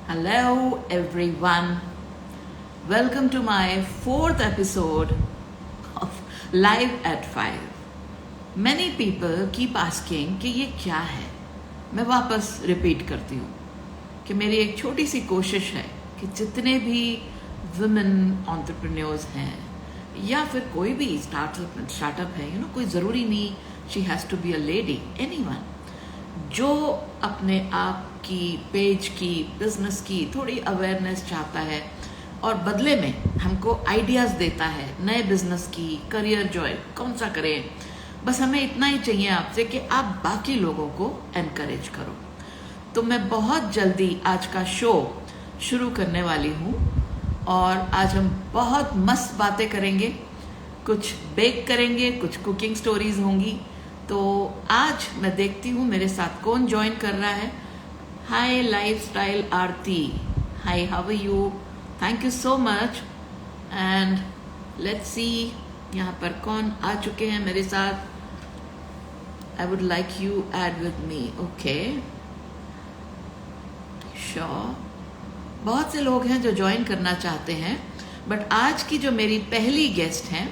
Hello, everyone. Welcome to my fourth episode of Live at 5. Many people keep asking कि ये क्या है. मैं वापस रिपीट करती हूँ कि मेरी एक छोटी सी कोशिश है कि जितने भी वुमेन एंटरप्रेन्योर्स हैं या फिर कोई भी स्टार्टअप है, कोई ज़रूरी नहीं she has to be a lady, anyone जो अपने आप की, पेज की, बिजनेस की थोड़ी अवेयरनेस चाहता है और बदले में हमको आइडियाज़ देता है नए बिजनेस की, करियर जॉय कौन सा करें, बस हमें इतना ही चाहिए आपसे कि आप बाकी लोगों को एनकरेज करो. तो मैं बहुत जल्दी आज का शो शुरू करने वाली हूँ और आज हम बहुत मस्त बातें करेंगे, कुछ बेक करेंगे, कुछ कुकिंग स्टोरीज होंगी. तो आज मैं देखती हूँ मेरे साथ कौन ज्वाइन कर रहा है. Hi lifestyle Aarti, hi, how are you? Thank you so much. And let's see यहाँ पर कौन आ चुके हैं मेरे साथ. I would like you add with me. Okay, sure. बहुत से लोग हैं जो ज्वाइन करना चाहते हैं, बट आज की जो मेरी पहली गेस्ट हैं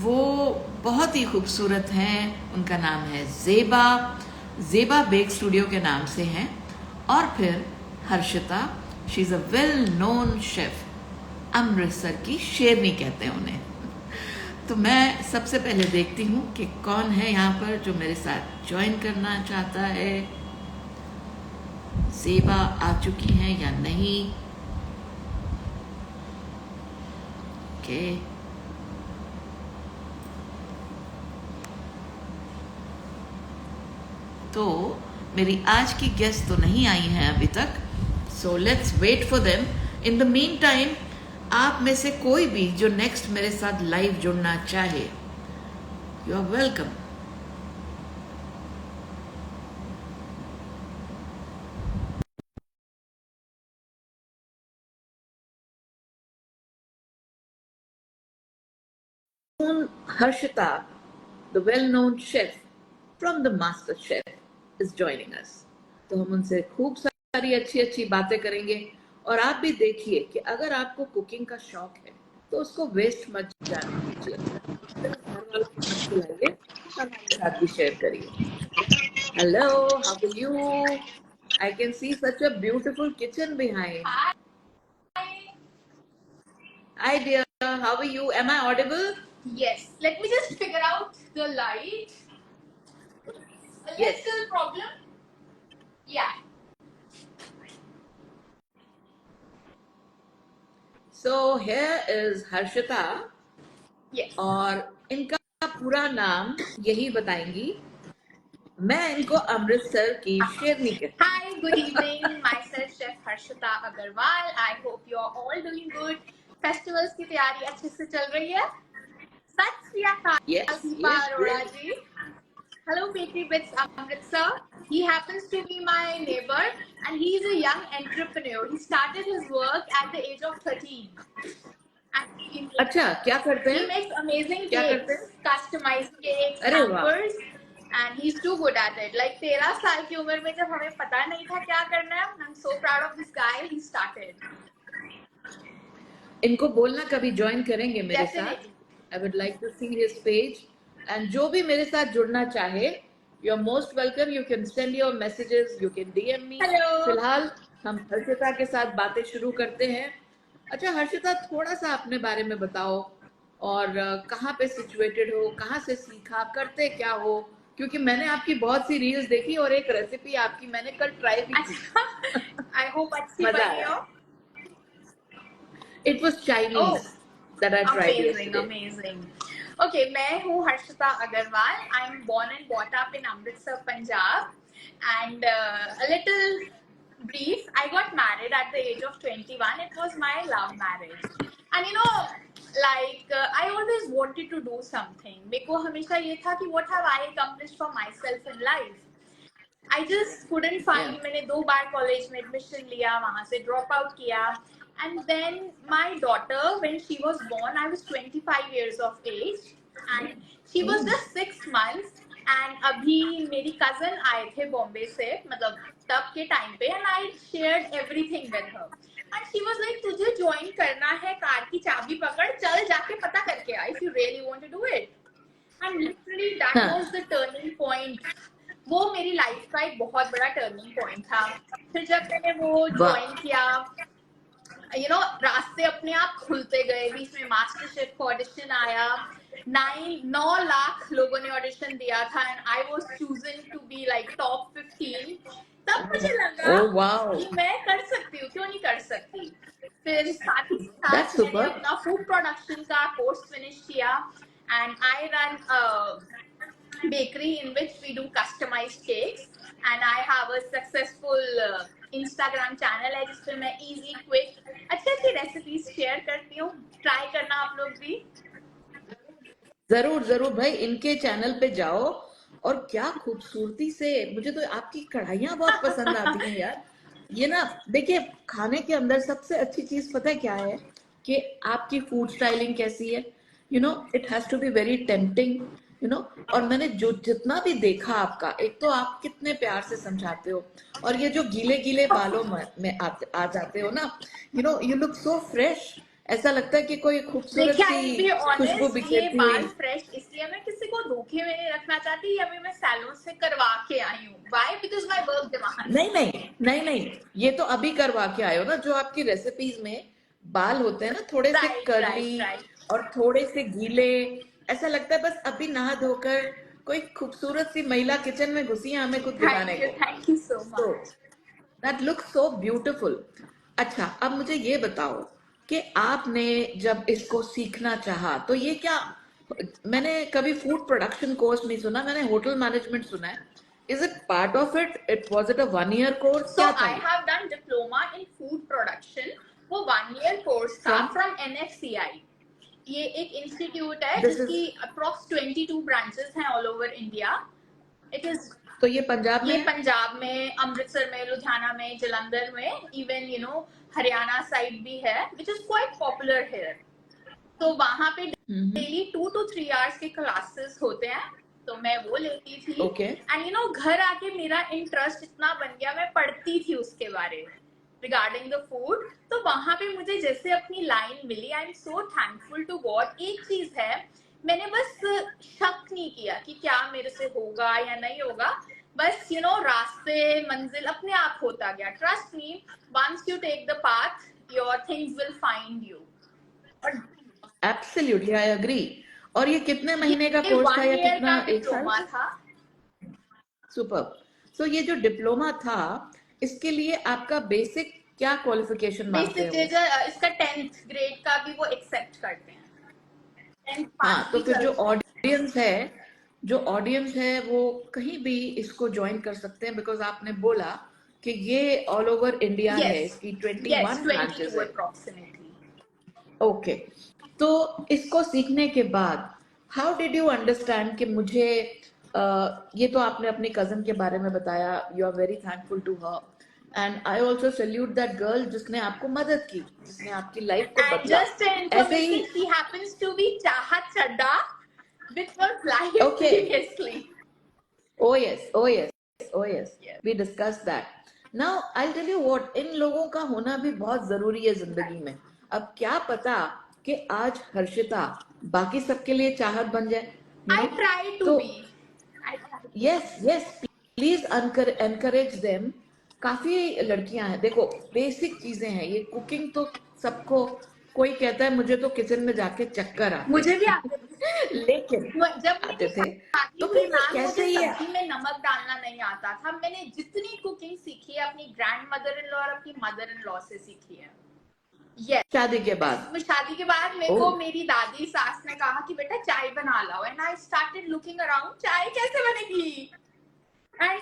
वो बहुत ही खूबसूरत हैं. उनका नाम है ज़ेबा. ज़ेबा बेक स्टूडियो के नाम से हैं. और फिर Harshita, she is a well known chef. Amritsar की शेरनी कहते हैं उन्हें. तो मैं सबसे पहले देखती हूँ कि कौन है यहाँ पर जो मेरे साथ ज्वाइन करना चाहता है. ज़ेबा आ चुकी हैं या नहीं? ओके, तो मेरी आज की गेस्ट तो नहीं आई हैं अभी तक, so let's wait for them. In the mean time आप में से कोई भी जो नेक्स्ट मेरे साथ लाइव जुड़ना चाहे, you are welcome. Harshita, the well-known chef from the Master Chef, is joining us. तो हम उनसे खूब सारी अच्छी अच्छी बातें करेंगे. और आप भी देखिए कि अगर आपको कुकिंग का शौक है तो उसको वेस्ट मत जाने दीजिए. घर वालों को मत खिलाइए, हमारे साथ भी शेयर करिए. Hello, how are you? I can see such a beautiful kitchen behind. Hi dear, how are you? Am I audible? Yes. Let me just figure out the light. A Yes. little problem. Yeah. So here is Harshita. Yes. और इनका पूरा नाम यही बताएंगी. मैं इनको अमृतसर की शेरनी कहती हूँ. Hi, good evening. Myself Chef Harshita Agarwal. I hope you are all doing good. Festivals की तैयारी अच्छे से चल रही है. सत श्री अकाल Yes, Deepa yes, Arora yes. Ji. Hello, Bakery Bits Amritsar. He happens to be my neighbor and he is a young entrepreneur. He started his work at the age of 13. अच्छा, क्या करते He हैं? makes amazing क्या करते cakes, हैं? customized cakes, अरे वाह. hampers, and he's too good at it. Like 13 साल की उम्र में जब हमें पता नहीं था क्या करना है, I'm so proud of this guy. He started. इनको बोलना कभी ज्वाइन करेंगे मेरे साथ. Definitely. I would like to see his page. And जो भी मेरे साथ जुड़ना चाहे, you are most welcome. You can send your messages, you can DM me. Hello. फिलहाल हम हर्षिता के साथ बातें शुरू करते हैं. अच्छा हर्षिता, थोड़ा सा अपने बारे में बताओ और कहाँ पे सिचुएटेड हो, कहाँ से सीखा, करते क्या हो? क्योंकि मैंने आपकी बहुत सी रील्स देखी और एक रेसिपी आपकी मैंने कल ट्राई भी की. I hope अच्छी मजा बनी आया. हो. It was Chinese that I tried Amazing, yesterday. amazing. Okay, मैं हूँ Harshita Agarwal. I'm born and brought up in Amritsar, Punjab. And a little brief, I got married at the age of 21. It was my love marriage. And you know, like I always wanted to do something. मेरे को हमेशा ये था कि what have I accomplished for myself in life? I just couldn't find. Yeah. मैंने 2 बार college में admission लिया, वहाँ से ड्रॉप आउट किया. And then my daughter, when she was born, I was 25 years of age, and she was just 6 months. And अभी मेरी cousin आए थे बॉम्बे से, मतलब तब के टाइम पे, and I shared everything with her and she was like तुझे ज्वाइन करना है, कार की चाबी पकड़, चल जाके पता करके आ if you really want to do it. And literally that हाँ, वाज द टर्निंग पॉइंट। वो मेरी लाइफ का एक बहुत बड़ा टर्निंग पॉइंट था। फिर जब मैंने वो वाह, ज्वाइन किया, रास्ते अपने आप खुलते गए। बीच में मास्टर शेफ का ऑडिशन आया, 9 लाख लोगों ने ऑडिशन दिया था and I was chosen to be like top 15। तब मुझे लगा ओ वाओ, कि मैं कर सकती हूँ, क्यों नहीं कर सकती। फिर साथ ही दैट्स साथ मैंने सुपर। अपना फूड प्रोडक्शन का कोर्स फिनिश किया and I run bakery in which we do customized cakes and I have a successful Instagram channel है जिसपे मैं easy quick अच्छी अच्छी रेसिपीज शेयर करती हूँ। ट्राई करना आप लोग भी। जरूर जरूर भाई, इनके चैनल पे जाओ। और क्या खूबसूरती से, मुझे तो आपकी कढ़ाइयाँ बहुत पसंद आती हैं यार। ये ना, देखिए, खाने के अंदर सबसे अच्छी चीज पता है क्या है, कि आपकी फूड स्टाइलिंग कैसी है। It has to be very tempting. You know और मैंने जो जितना भी देखा आपका, एक तो आप कितने प्यार से समझाते हो, और ये जो गीले गीले बालों में आ जाते हो ना, यू लुक सो फ्रेश। ऐसा लगता है कि कोई खूबसूरत देखिए सी आई बी खुशबू ऑनेस्ट, ये बिखेरती हुई। बाल फ्रेश इसलिए मैं किसी को धोखे में नहीं रखना चाहती, अभी मैं सैलून से करवा के आई हूँ। Why? Because my work demands. नहीं नहीं नहीं नहीं, ये तो अभी करवा के आए हो ना। जो आपकी रेसिपीज में बाल होते हैं ना, थोड़े से राइट राइट कर्ली राइट। और थोड़े से गीले, ऐसा लगता है बस अभी नहा धोकर कोई खूबसूरत सी महिला किचन में घुसी है हमें कुछ दिखाने को। Thank you so so much. That look so beautiful. अच्छा, अब मुझे ये बताओ कि आपने जब इसको सीखना चाहा तो ये क्या, मैंने कभी फूड प्रोडक्शन कोर्स नहीं सुना, मैंने होटल मैनेजमेंट सुना है। Is it part of it? It was it a 1 year course, So क्या था I ये? have done diploma in food production। वो 1 year कोर्स था फ्रॉम फ्रॉम NFCI। ये एक इंस्टीट्यूट है दिस इज, जिसकी अप्रॉक्स 22 ब्रांचेस हैं all over India. It is तो ये पंजाब में ये है? पंजाब में, अमृतसर में, लुधियाना में, जलंधर में, इवन हरियाणा साइड भी है, which is quite popular here. तो वहां पे हम्म, डेली 2 to 3 आवर्स के क्लासेस होते हैं, तो मैं वो लेती थी। ओके। एंड घर आके मेरा इंटरेस्ट इतना बन गया, मैं पढ़ती थी उसके बारे में रिगार्डिंग द फूड। तो वहां पे मुझे जैसे अपनी लाइन मिली, I am so thankful to God. एक चीज है, मैंने बस शक नहीं किया कि क्या मेरे से होगा या नहीं होगा। बस रास्ते मंजिल अपने आप होता गया। Trust me, once you take the path, your things will find you. और एब्सोल्युटली, आई एग्री। और ये कितने महीने का ये कोर्स था, 1 year या कितना, का 1 साल डिप्लोमा का? था। सुपर। सो ये जो डिप्लोमा था, इसके लिए आपका बेसिक क्या क्वालिफिकेशन मांगते हैं बेसिक वो? इसका 10th ग्रेड का भी वो एक्सेप्ट करते हैं। 10th पास हाँ, तो भी फिर जो चलता है। ऑडियंस है, वो कहीं भी इसको ज्वाइन कर सकते हैं, बिकॉज आपने बोला कि ये ऑल ओवर इंडिया है, यस इसकी यस, 21 ब्रांचेस 22 है। अप्रोक्सीमेटली। ओके। तो इसको सीखने के बाद हाउ डिड यू अंडरस्टैंड कि मुझे, ये तो आपने अपनी कजन के बारे में बताया, you are very thankful to her, and I also salute that girl जिसने आपको मदद की, जिसने आपकी लाइफ को एंड बदला। जस्ट ऐसे ही, information, she happens to be Chahat Chadda, which was live okay, previously. oh yes, oh yes, oh yes, Yes. we discussed that. Now I'll tell you what, इन लोगों का होना भी बहुत जरूरी है जिंदगी में। अब क्या पता कि आज हर्षिता बाकी सबके लिए चाहत बन जाए, I try to तो be. I try to be. Yes yes, please encourage them. काफी लड़कियां हैं, देखो, बेसिक चीजें हैं ये, कुकिंग तो सबको, कोई कहता है मुझे तो किचन में जाके चक्कर आते मुझे भी हैं आते लेकिन जब आते मेरी थे। शादी तो हुई फिर ये मैम, कैसे मुझे ही है? सब्जी में नमक डालना नहीं आता था। मैंने जितनी कुकिंग सीखी है अपनी ग्रैंड मदर इन लॉ और अपनी मदर इन लॉ से सीखी है। यस, शादी के बाद? शादी के बाद मेरे ओ, को मेरी दादी सास ने कहा कि बेटा चाय बना लाओ, and I started looking around, चाय कैसे बनेगी। एंड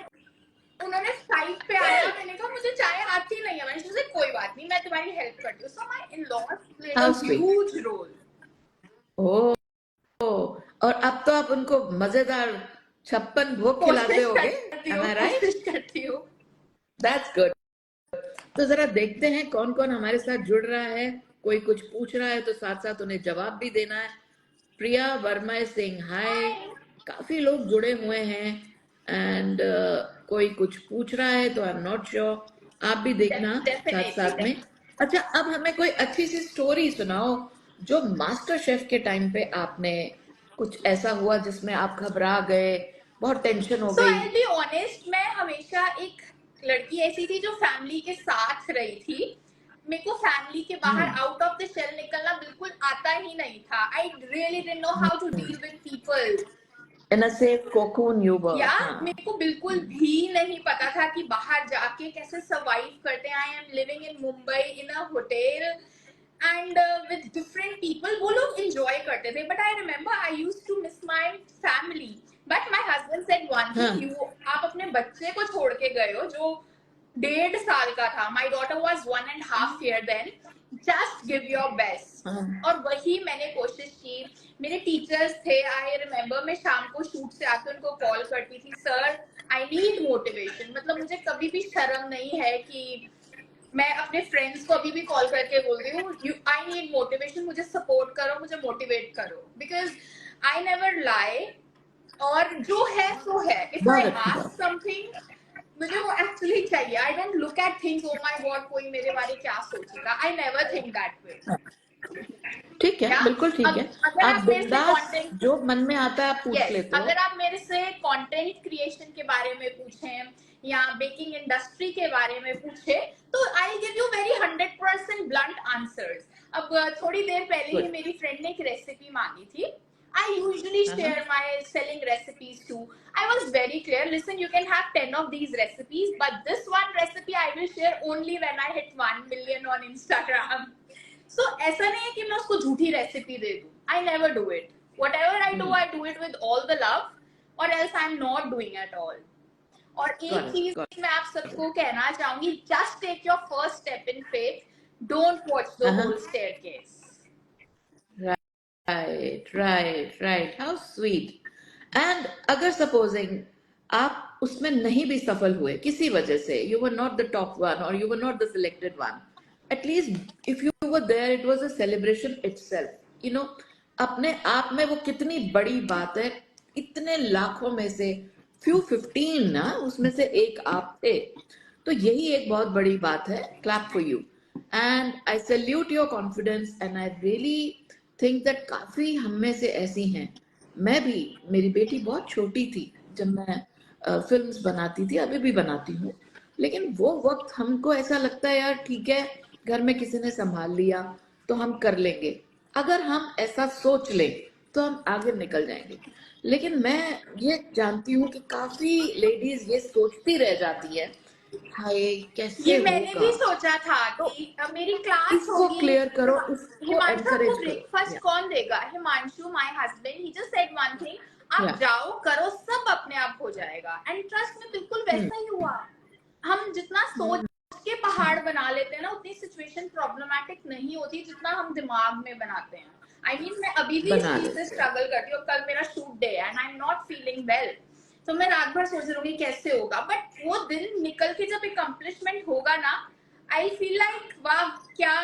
उन्होंने साइड पे आया, मैंने कहा मुझे चाय आती नहीं है। मैंने सोचा कोई बात नहीं, मैं तुम्हारी हेल्प करती हूँ। So my in laws played a how sweet. Huge role. Oh, और अब तो आप उनको मजेदार 56 भोग खिलाते कोशिश होगे, करती एम हूँ, आई राइट? कोशिश करती हूँ। That's good. तो जरा देखते हैं कौन कौन हमारे साथ जुड़ रहा है। कोई कुछ पूछ रहा है तो साथ साथ उन्हें जवाब भी देना है। प्रिया वर्मा इज सेइंग हाय, हाय। काफी लोग जुड़े हुए हैं एंड कोई कुछ पूछ रहा है तो आई एम नॉट श्योर, आप भी देखना साथ डेफिनेटली। साथ में। अच्छा, अब हमें कोई अच्छी सी स्टोरी सुनाओ जो मास्टर शेफ के टाइम पे आपने कुछ ऐसा हुआ जिसमें आप घबरा गए, बहुत टेंशन हो सो गई। आई बी ऑनेस्ट, मैं हमेशा एक लड़की ऐसी थी जो फैमिली के साथ रही थी। मेरे को फैमिली के बाहर आउट ऑफ द शेल निकलना बिल्कुल आता ही नहीं था। I really didn't know how to deal with people. In a safe cocoon you were. या हाँ। मेरे को बिल्कुल भी नहीं पता था कि बाहर जाके कैसे सर्वाइव करते हैं। I am living in Mumbai in a hotel and with different people. वो लोग एंजॉय करते थे, but I remember I used to miss my family. But my husband said one हाँ। थिंग, यू आप अपने बच्चे को छोड़ के गए हो जो 1.5 साल का था। My daughter was 1.5 year then. Just give your best. हाँ। और वही मैंने कोशिश की। मेरे टीचर्स थे, आई रिमेम्बर मैं शाम को शूट से आकर उनको कॉल करती थी, सर आई नीड मोटिवेशन। मतलब मुझे कभी भी शर्म नहीं है कि मैं अपने फ्रेंड्स को अभी भी कॉल करके बोलती हूँ, आई नीड मोटिवेशन, मुझे सपोर्ट करो, मुझे मोटिवेट करो, बिकॉज आई नेवर लाई। और जो है सो है। इफ बहुत आई अच्छी आस्क बात। समथिंग, मुझे वो एक्चुअली चाहिए। I don't look at things, oh my God कोई मेरे बारे क्या सोचेगा। I never think that way. ठीक है, या बिल्कुल ठीक है। अगर आप आप मेरे से बिंदास कंटेंट, जो मन में आता है आप पूछ यस, लेते हो। अगर आप मेरे से कंटेंट क्रिएशन के बारे में पूछें या बेकिंग इंडस्ट्री के बारे में पूछे, तो I give you very 100% blunt answers. अब थोड़ी देर पहले ही गुड। मेरी फ्रेंड ने एक रेसिपी मांगी थी। I usually हाँ। share my selling recipes too. I was very clear. Listen, you can have 10 of these recipes, but this one recipe I will share only when I hit 1 million on Instagram. So ऐसा नहीं है कि मैं उसको झूठी recipe दे दूं. I never do it. Whatever I do it with all the love, or else I'm not doing at all. और एक चीज मैं आप सबको कहना चाहूंगी, just take your first step in faith. Don't watch the whole staircase. Right, how sweet. And अगर supposing आप उसमें नहीं भी सफल हुए किसी वजह से, you were not the top one और you were not the selected one, at least if you were there it was a celebration itself, you know. अपने आप में वो कितनी बड़ी बात है। इतने लाखों में से फ्यू 15 ना, उसमें से एक आप थे, तो यही एक बहुत बड़ी बात है। Clap for you and I salute your confidence and I really think that काफी हम में से ऐसी हैं। मैं भी, मेरी बेटी बहुत छोटी थी जब मैं फिल्म्स बनाती थी, अभी भी बनाती हूँ, लेकिन वो वक्त हमको ऐसा लगता है यार ठीक है, घर में किसी ने संभाल लिया तो हम कर लेंगे। अगर हम ऐसा सोच लें तो हम आगे निकल जाएंगे। लेकिन मैं ये जानती हूँ कि काफी लेडीज ये सोचती रह जाती है, हाय कैसे ये मैंने होगा। भी सोचा था तो कि अब मेरी क्लास इसको होगी। क्लियर करो, इसको हिमांशु, आपको एनकरेज करो। ब्रेकफास्ट कौन देगा? Himanshu, my husband, he just said one thing, आप जाओ करो, सब अपने आप हो जाएगा। एंड ट्रस्ट में बिल्कुल वैसा ही हुआ। हम जितना सोच के पहाड़ बना लेते हैं ना, उतनी सिचुएशन प्रॉब्लमेटिक नहीं होती जितना हम दिमाग में बनाते हैं। आई मीन मैं अभी भी इस चीज से स्ट्रगल करती हूँ। कल मेरा शूट डे है and I am not feeling well, तो मैं रात भर सोच रहूंगी कैसे होगा। बट वो दिन निकल के जब अकम्पलिशमेंट होगा ना, आई फील लाइक वाह, क्या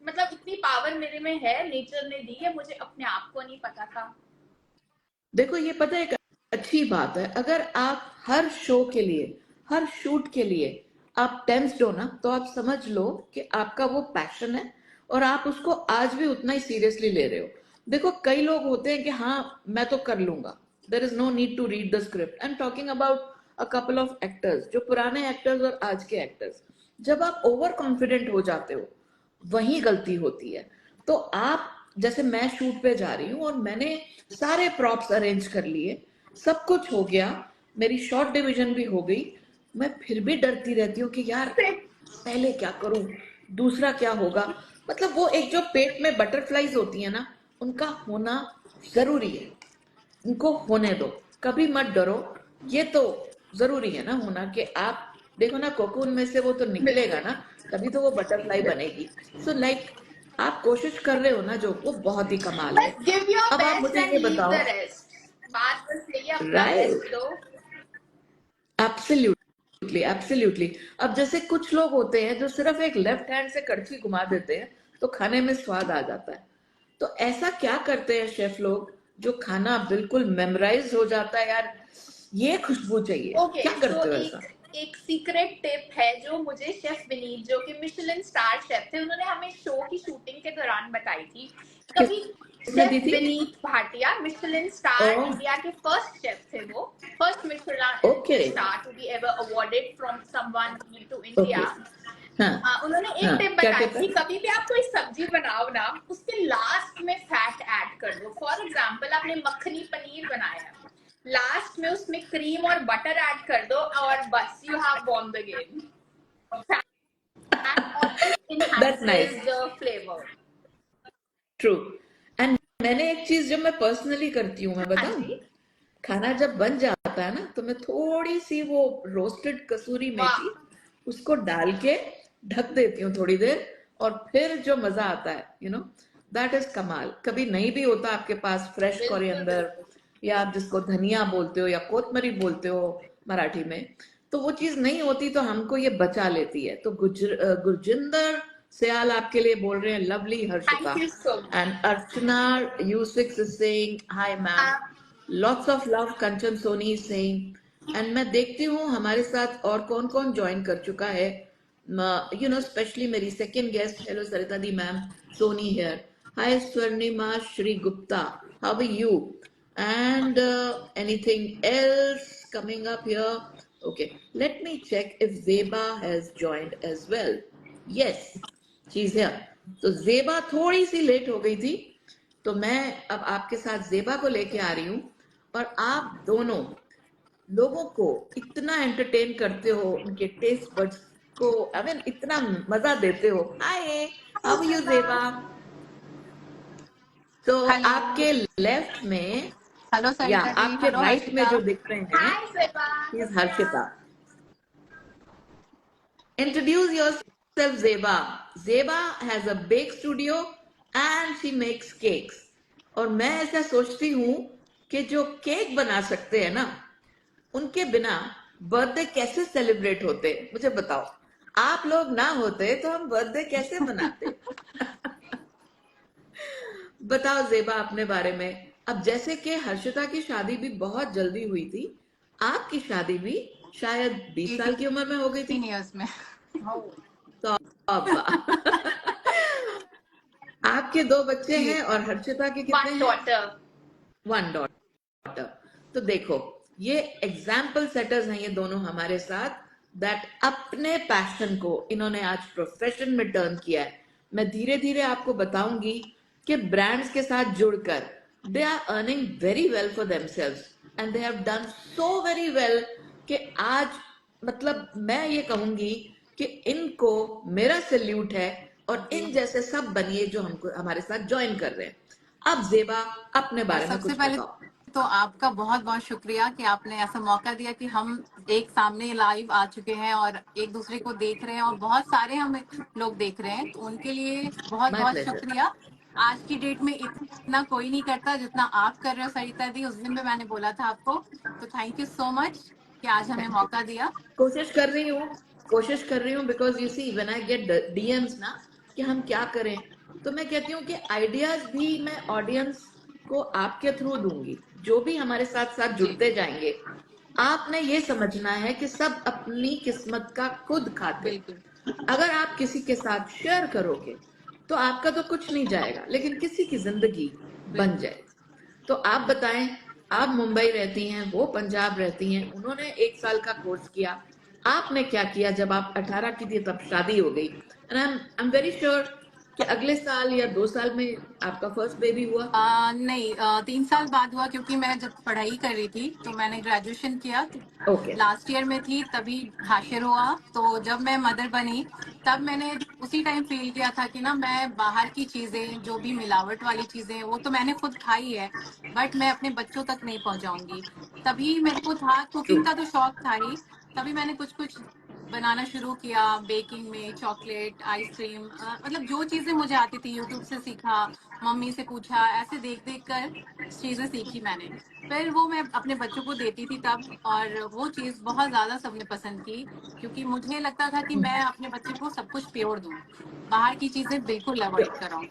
मतलब इतनी पावर मेरे में है, नेचर ने दी है, मुझे अपने आप को नहीं पता था। देखो ये पता है, एक अच्छी बात है, अगर आप हर शो के लिए, हर शूट के लिए आप टेंस्ड हो ना, तो आप समझ लो कि आपका वो पैशन है और आप उसको आज भी उतना ही सीरियसली ले रहे हो। देखो कई लोग होते हैं कि हाँ मैं तो कर लूंगा, there is no need to read the script. I am talking about a couple of actors, जो पुराने एक्टर्स और आज के एक्टर्स। जब आप ओवर कॉन्फिडेंट हो जाते हो वही गलती होती है। तो आप, जैसे मैं शूट पे जा रही हूँ और मैंने सारे प्रॉप्स अरेंज कर लिए, सब कुछ हो गया, मेरी शॉर्ट डिवीजन भी हो गई, मैं फिर भी डरती रहती हूँ कि यार पहले क्या करूं, दूसरा क्या होगा। मतलब वो एक जो पेट में बटरफ्लाईज होती है ना, उनका होना जरूरी है, उनको होने दो, कभी मत डरो। ये तो जरूरी है ना होना, कि आप देखो ना कोकून में से वो तो निकलेगा ना, तभी तो वो बटरफ्लाई बनेगी। सो लाइक आप कोशिश कर रहे हो ना, जो वो बहुत ही कमाल है। बस गिव योर अब आप बेस्ट मुझे एंड ये लीव बताओ। The rest. बात बस यही है, अपना बेस्ट राइट, दो। Absolutely absolutely. अब जैसे कुछ लोग होते हैं जो सिर्फ एक लेफ्ट हैंड से कड़छी घुमा देते हैं तो खाने में स्वाद आ जाता है। तो ऐसा क्या करते हैं शेफ लोग जो खाना बिल्कुल मेमोराइज हो जाता है यार, ये खुशबू चाहिए? ओके, क्या सो करते हो ऐसा? एक सीक्रेट टिप है जो मुझे शेफ विनीत, जो कि मिशेलिन स्टार शेफ थे, उन्होंने हमें शो की शूटिंग के दौरान बताई थी। कभी किसने दी शेफ थी? Vineet Bhatia, Michelin star oh, India के फर्स्ट शेफ थे वो, first okay Michelin star to be ever awarded from someone to India. Okay. हाँ उन्होंने एक हाँ, टिप क्या बताई टिप है? कि कभी भी आप कोई सब्जी बनाओ ना, उसके लास्ट में फैट ऐड कर दो। फॉर एग्जाम्पल, आपने मक्खनी पनीर बनाया, लास्ट में उसमें क्रीम और बटर ऐड कर दो और बस, you have won the game. Fat always that's nice, enhances the flavor. True. And मैंने एक चीज जो मैं पर्सनली करती हूँ, मैं हाँ बताऊं? जी, खाना जब बन जाता है ना, तो मैं थोड़ी सी वो रोस्टेड कसूरी वाह, मेथी उसको डाल के ढक देती हूँ थोड़ी देर, और फिर जो मजा आता है, दैट इज कमाल। कभी नहीं भी होता आपके पास फ्रेश बिल्कुल कोरिएंडर, बिल्कुल। या आप जिसको धनिया बोलते हो या कोतमरी बोलते हो मराठी में, तो वो चीज नहीं होती तो हमको ये बचा लेती है। तो गुरजिंदर सियाल आपके लिए बोल रहे हैं, lovely thank Harshita. You so much. And Archana U6 is saying hi ma'am, lots of love, Kanchan Soni saying. And मैं देखती हूँ हमारे साथ और कौन कौन ज्वाइन कर चुका है। स्पेशली मेरी second guest, hello Sarita di ma'am, Soni here. Hi Swarnima Shri Gupta, how are you? And anything else coming up here? Okay, let me check if Zeba has joined as well. Yes, she's here. तो जेबा थोड़ी सी लेट हो गई थी, तो मैं अब आपके साथ जेबा को लेके आ रही हूँ। और आप दोनों लोगों को इतना एंटरटेन करते हो, उनके टेस्ट बड्स को आई मीन इतना मजा देते हो। हाय, हाउ आर यू जेबा? तो हेलो। आपके लेफ्ट में हेलो या सरिता जी, आपके हेलो राइट में हर्षिता। जो दिख रहे हैं, हाय सेबा, इज कैसे हैं हर्षिता। आप? Introduce yourself, Zeba. Zeba has a bake studio and she makes cakes. और मैं ऐसा सोचती हूँ कि जो केक बना सकते हैं ना, उनके बिना बर्थडे कैसे सेलिब्रेट होते? मुझे बताओ। आप लोग ना होते तो हम बर्थडे कैसे मनाते? बताओ जेबा अपने बारे में। अब जैसे कि हर्षिता की शादी भी बहुत जल्दी हुई थी, आपकी शादी भी शायद 20 साल की उम्र में हो गई थी। 18 इयर्स में। तो अब आपके 2 बच्चे जी। हैं और हर्षिता के कितने वन हैं? डॉटर। 1 डॉटर। तो देखो, ये एग्जाम्पल सेटर्स हैं ये दोनों हमारे साथ, दैट अपने पैशन को इन्होंने आज प्रोफेशन में टर्न किया है। मैं धीरे धीरे आपको बताऊंगी कि ब्रांड्स के साथ जुड़कर they are earning very well for themselves, and they have done so very well कि आज मतलब मैं ये कहूंगी कि इनको मेरा सैल्यूट है, और इन जैसे सब बनिए जो हमको हमारे साथ ज्वाइन कर रहे हैं। अब जेबा अपने बारे में सबसे कुछ पहले बताओ। तो आपका बहुत बहुत शुक्रिया कि आपने ऐसा मौका दिया कि हम एक सामने लाइव आ चुके हैं और एक दूसरे को देख रहे हैं, और बहुत सारे हम लोग देख रहे हैं, तो उनके लिए बहुत माय बहुत प्लेजर। शुक्रिया। आज की डेट में इतना कोई नहीं करता जितना आप कर रहे हो सरिता दी। उस दिन भी मैंने बोला था आपको, तो थैंक यू सो मच कि आज हमें थैंक यू। मौका दिया। कोशिश कर रही हूँ because you see when I get DMs ना कि हम क्या करें, तो मैं कहती हूँ कि आइडियाज भी मैं ऑडियंस को आपके थ्रू दूंगी। जो भी हमारे साथ साथ जी जुड़ते जाएंगे, आपने ये समझना है कि सब अपनी किस्मत का खुद खाते हैं। बिल्कुल अगर आप किसी के साथ शेयर करोगे तो आपका तो कुछ नहीं जाएगा, लेकिन किसी की जिंदगी बन बिल्कुल। जाएगी। तो आप बताएं, आप मुंबई रहती हैं, वो पंजाब रहती हैं, उन्होंने 1 साल का कोर्स किया, आपने क्या किया? जब आप 18 की थी तब शादी हो गई, and I am very sure कि अगले साल या 2 साल में आपका फर्स्ट बेबी हुआ। नहीं, 3 साल बाद हुआ, क्योंकि मैं जब पढ़ाई कर रही थी तो मैंने ग्रेजुएशन किया, तो ओके। लास्ट ईयर में थी तभी हाशिर हुआ। तो जब मैं मदर बनी तब मैंने उसी टाइम फील किया था कि ना, मैं बाहर की चीजें, जो भी मिलावट वाली चीजें, वो तो मैंने खुद खाई है, बट मैं अपने बच्चों तक नहीं पहुंचाऊंगी। तभी मेरे को था, ट्रू। कुकिंग का तो शौक था ही, तभी मैंने कुछ कुछ बनाना शुरू किया। बेकिंग में चॉकलेट, आइसक्रीम, मतलब जो चीजें मुझे आती थी यूट्यूब से सीखा, मम्मी से पूछा, ऐसे देख देख कर चीजें सीखी मैंने। फिर वो मैं अपने बच्चों को देती थी तब, और वो चीज बहुत ज्यादा सबने पसंद की, क्योंकि मुझे लगता था कि मैं अपने बच्चे को सब कुछ प्योर दूं, बाहर की चीजें बिल्कुल अवॉइड कराऊं।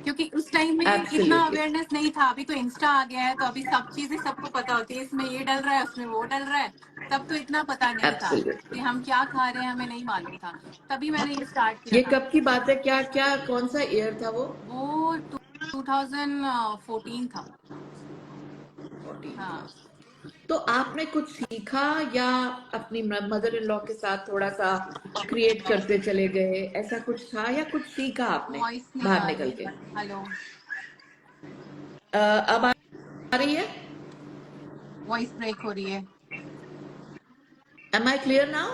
क्योंकि उस टाइम में इतना एब्सोल्युटली अवेयरनेस नहीं था। अभी तो इंस्टा आ गया है, तो अभी सब चीजें सबको पता होती है, इसमें ये डल रहा है, उसमें वो डल रहा है। तब तो इतना पता नहीं था एब्सोल्युटली। कि हम क्या खा रहे हैं, हमें नहीं मालूम था। तभी मैंने ये स्टार्ट किया ये था। कब की बात है? क्या क्या कौन सा ईयर था वो? वो 2014 था। 14 था। हाँ। तो आपने कुछ सीखा या अपनी मदर इन लॉ के साथ थोड़ा सा क्रिएट करते चले गए, ऐसा कुछ था या कुछ सीखा आपने वॉइस नहीं बाहर आ निकल रही। के? हेलो। अब आ रही है? वॉइस ब्रेक हो रही है। Am I clear now?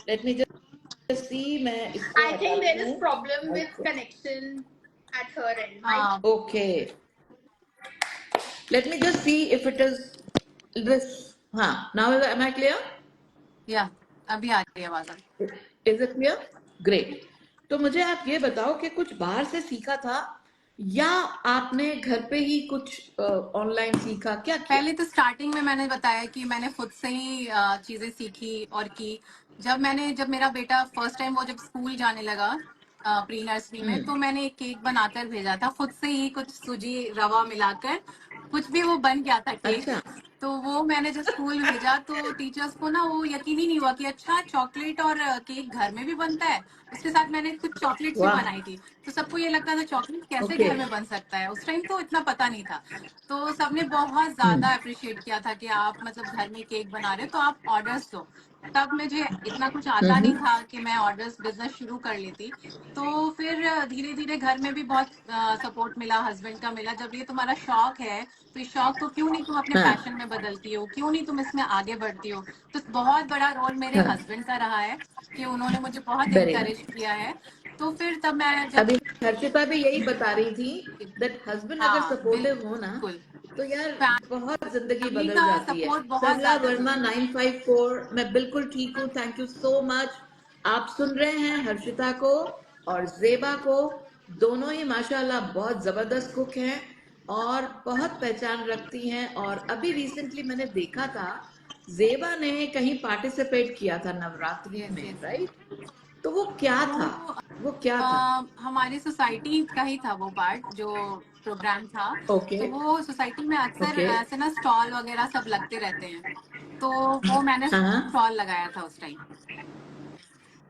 Let me just see, मैं इसको I think हटाती there is हूँ। problem with connection at her end. Might हाँ। Okay, late me just see if it is this. हाँ, नाउ एम आई क्लियर? या अभी आ रही है आवाज। Is it clear? ग्रेट। तो मुझे आप ये बताओ कि कुछ बाहर से सीखा था या आपने घर पे ही कुछ ऑनलाइन सीखा, क्या किया? पहले तो स्टार्टिंग में मैंने बताया कि मैंने खुद से ही चीजें सीखी और की। जब मेरा बेटा फर्स्ट टाइम वो जब स्कूल जाने लगा प्री नर्सरी में, तो मैंने एक केक बनाकर भेजा था खुद से ही, कुछ सूजी रवा मिलाकर। कुछ भी वो बन गया था केक। अच्छा। तो वो मैंने जब स्कूल भेजा तो टीचर्स को ना वो यकीन ही नहीं हुआ कि अच्छा चॉकलेट और केक घर में भी बनता है। उसके साथ मैंने कुछ चॉकलेट्स भी वाह। बनाई थी। तो सबको ये लगता था चॉकलेट कैसे ओके। घर में बन सकता है, उस टाइम तो इतना पता नहीं था। तो सबने बहुत ज्यादा अप्रिशिएट किया था कि आप मतलब घर में केक बना रहे हो, तो आप ऑर्डर्स दो। तब मुझे इतना कुछ आता नहीं था कि मैं ऑर्डर्स बिजनेस शुरू कर लेती। तो फिर धीरे धीरे घर में भी बहुत सपोर्ट मिला, हस्बैंड का मिला। जब ये तुम्हारा शौक है तो इस शौक को क्यों नहीं तुम अपने हाँ पैशन में बदलती हो, क्यों नहीं तुम इसमें आगे बढ़ती हो। तो बहुत बड़ा रोल मेरे हाँ। हस्बैंड का रहा है कि उन्होंने मुझे बहुत वेरी इनकरेज नाइस। किया है। तो फिर तब मैं जब अभी हर्षिता भी यही बता रही थी दैट हस्बैंड अगर हाँ सपोर्टिव हो ना, बिल्कुल। तो यार बहुत जिंदगी फैमिली बदल का जाती है। सपोर्ट बहुत सरला ज्यादा वर्मा जरूरी है। 954, मैं बिल्कुल ठीक हूँ, थैंक यू सो मच। आप सुन रहे हैं हर्षिता को और जेबा को, दोनों ही माशाल्लाह बहुत जबरदस्त कुक हैं और बहुत पहचान रखती हैं। और अभी रिसेंटली मैंने देखा था जेबा ने कहीं पार्टिसिपेट किया था नवरात्रि यस में, यस। राइट? तो वो क्या था? वो वो क्या था? हमारी सोसाइटी का ही था वो पार्ट जो प्रोग्राम था। ओके। तो वो सोसाइटी में अक्सर ओके। ऐसे ना स्टॉल वगैरह सब लगते रहते हैं। तो वो मैंने हाँ हाँ। स्टॉल लगाया था उस टाइम।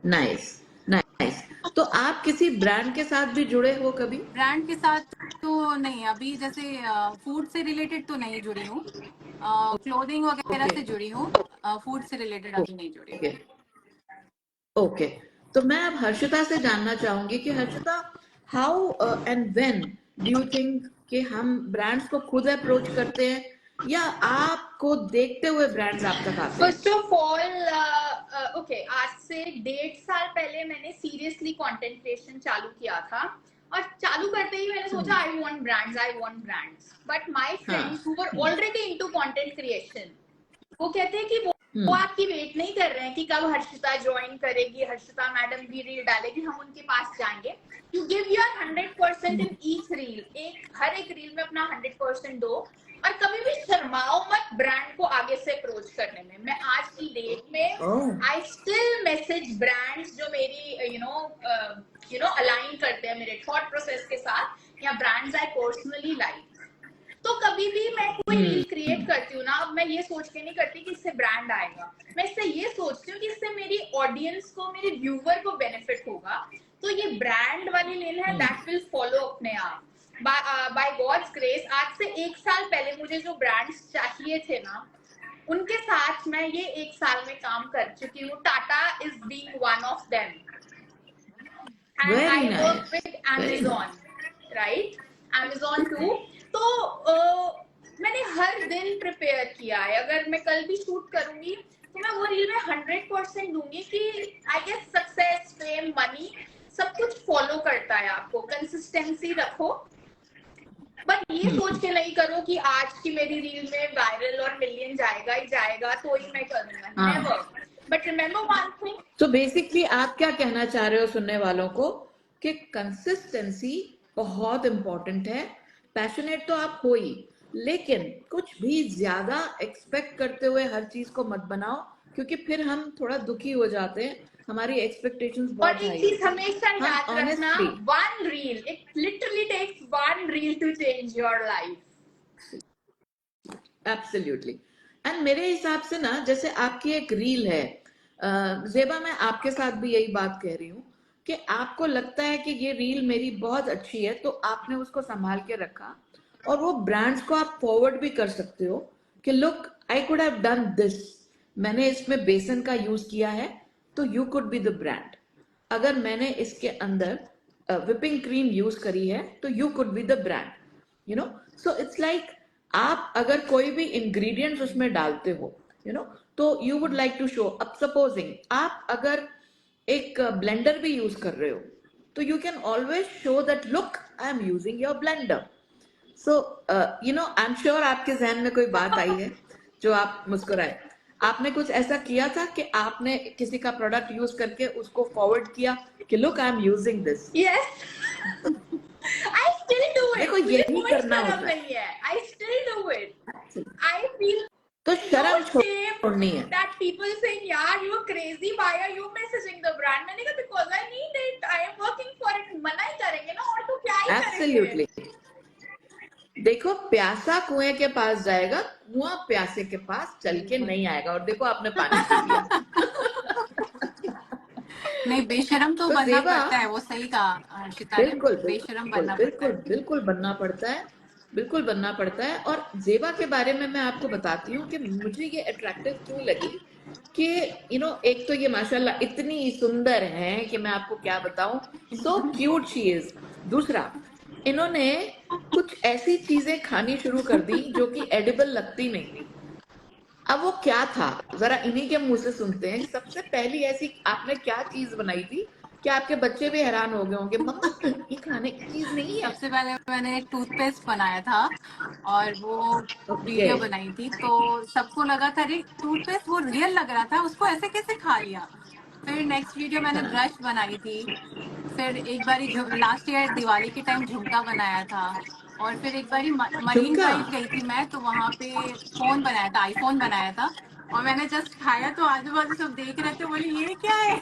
नाइस। नाइस। तो आप किसी ब्रांड के साथ भी जुड़े हो कभी? ब्रांड के साथ तो नहीं, अभी जैसे फूड से रिलेटेड तो नहीं जुड़ी हूँ। क्लोथिंग वगैरह ओके। से जुड़ी हूँ। फूड से रिलेटेड अभी नहीं जुड़ी हूँ। ओके। ओके। तो मैं अब हर्षिता से जानना चाहूंगी कि Harshita, how and when do you think कि हम ब्रांड्स को खुद अप्रोच करते हैं या आपको देखते हुए ब्रांड्स आप तक आते हैं? फर्स्ट ऑफ ऑल ओके, आज से 1.5 साल पहले मैंने सीरियसली कंटेंट क्रिएशन चालू किया था। और चालू करते ही मैंने सोचा I want brands, but my हाँ। Friends who were already into content creation, वो कहते हैं कि वो आपकी वेट नहीं कर रहे हैं कि कब हर्षिता ज्वाइन करेगी, हर्षिता मैडम भी रील डालेगी, हम उनके पास जाएंगे। You give your 100% in each reel, हर एक रील में अपना 100% दो। और कभी भी शर्माओ मत ब्रांड को आगे से अप्रोच करने में। मैं आज की डेट में आई स्टिल मैसेज ब्रांड्स जो मेरी अलाइन करते हैं मेरे थॉट प्रोसेस के साथ, या ब्रांड्स आई पर्सनली लाइक। तो कभी भी मैं कोई रील क्रिएट करती हूँ ना, अब मैं ये सोच के नहीं करती कि इससे ब्रांड आएगा। मैं इससे ये सोचती हूँ कि इससे मेरी ऑडियंस को, मेरे व्यूवर को बेनिफिट होगा। तो ये ब्रांड वाली रील है दैट विल फॉलो अपने आप बाय गॉड्स ग्रेस। आज से 1 साल पहले मुझे जो ब्रांड्स चाहिए थे ना, उनके साथ मैं ये 1 साल में काम कर चुकी हूँ। Tata is being one of them, and very I work nice. With very nice. Amazon, right? Amazon too. तो मैंने हर दिन प्रिपेयर किया है। अगर मैं कल भी शूट करूंगी तो मैं वो रील में 100% दूंगी कि I guess success, fame, money सब कुछ फॉलो करता है। आपको कंसिस्टेंसी रखो, बट ये सोच के नहीं करो कि आज की मेरी रील में वायरल और मिलियन जाएगा ही जाएगा तो ही मैं करूंगा, हाँ। Never. But remember one thing, तो बेसिकली आप क्या कहना चाह रहे हो सुनने वालों को कि कंसिस्टेंसी बहुत इंपॉर्टेंट है। पैशनेट तो आप हो ही, लेकिन कुछ भी ज्यादा एक्सपेक्ट करते हुए हर चीज को मत बनाओ, क्योंकि फिर हम थोड़ा दुखी हो जाते हैं हमारी एक्सपेक्टेशंस और बहुत एक हाई चीज होती है। हमेशा हम याद रखना, honestly one reel, it literally takes one reel to change your life. Absolutely. And मेरे हिसाब से ना, जैसे आपकी एक रील है, जेबा, मैं आपके साथ भी यही बात कह रही हूँ कि आपको लगता है कि ये रील मेरी बहुत अच्छी है, तो आपने उसको संभाल के रखा, और वो ब्रांड्स को आप फॉरवर्ड भी कर सकते हो कि look, I could have done this, मैंने इसमें बेसन का यूज किया है, तो you could be the brand. अगर मैंने इसके अंदर विपिंग क्रीम यूज करी है, तो you could be the brand, you know. So it's like, आप अगर कोई भी इंग्रेडिएंट्स उसमें डालते हो, यू नो, तो you would like to show. अब सपोजिंग आप अगर एक ब्लेंडर भी यूज कर रहे हो, तो you can always show that look, I am using your blender. So you know, I am sure आपके जहन में कोई बात आई है जो आप मुस्कुराए। आपने कुछ ऐसा किया था कि आपने किसी का प्रोडक्ट यूज करके उसको फॉरवर्ड किया कि look, I am using this? Yes, I still do देखो, इट, मुझे यही कोई करना शर्म होता है। नहीं है, I still do it. I feel तो no शर्म shame छोड़नी है। that people saying, "यार, you're crazy. Why are you messaging the brand?" मैंने कहा because I need it. I am working for it. मना ही करेंगे ना, और तो क्या ही करेंगे। एब्सोल्युटली। देखो, प्यासा कुएं के पास जाएगा, कुआं प्यासे के पास चल के नहीं आएगा। और देखो, आपने पानी पी लिया। नहीं, बेशरम तो तो बनना जेबा, पड़ता है, वो सही कहा हर्षिता ने, बिल्कुल बेशरम बिल्कुल बनना पड़ता बिल्कुल है। बिल्कुल बनना पड़ता है, बिल्कुल बनना पड़ता है। और जेबा के बारे में मैं आपको बताती हूँ कि मुझे ये अट्रैक्टिव क्यों लगी कि यू नो, एक तो ये माशाल्लाह इतनी सुंदर है कि मैं आपको क्या बताऊं, सो क्यूट शी इज। दूसरा, इन्होंने कुछ ऐसी चीजें खानी शुरू कर दी जो कि एडिबल लगती नहीं थी। अब वो क्या था, जरा इन्हीं के मुंह से सुनते हैं। सबसे पहली ऐसी आपने क्या चीज बनाई थी कि आपके बच्चे भी हैरान हो गए होंगे, मम्मा ये खाने की चीज नहीं है? सबसे पहले मैंने एक टूथपेस्ट बनाया था, और वो ओके। वीडियो बनाई थी, तो सबको लगा था अरे टूथपेस्ट वो रियल लग रहा था, उसको ऐसे कैसे खा लिया। फिर नेक्स्ट वीडियो मैंने हाँ, ब्रश बनाई थी। फिर एक बारी लास्ट ईयर दिवाली के टाइम झुमका बनाया था। और फिर एक बारी मरीन झुमका। ड्राइव गई थी मैं, तो वहां पे फोन बनाया था, आईफोन बनाया था। और मैंने जस्ट खाया तो आजू बाजू सब देख रहे थे, बोले ये क्या है।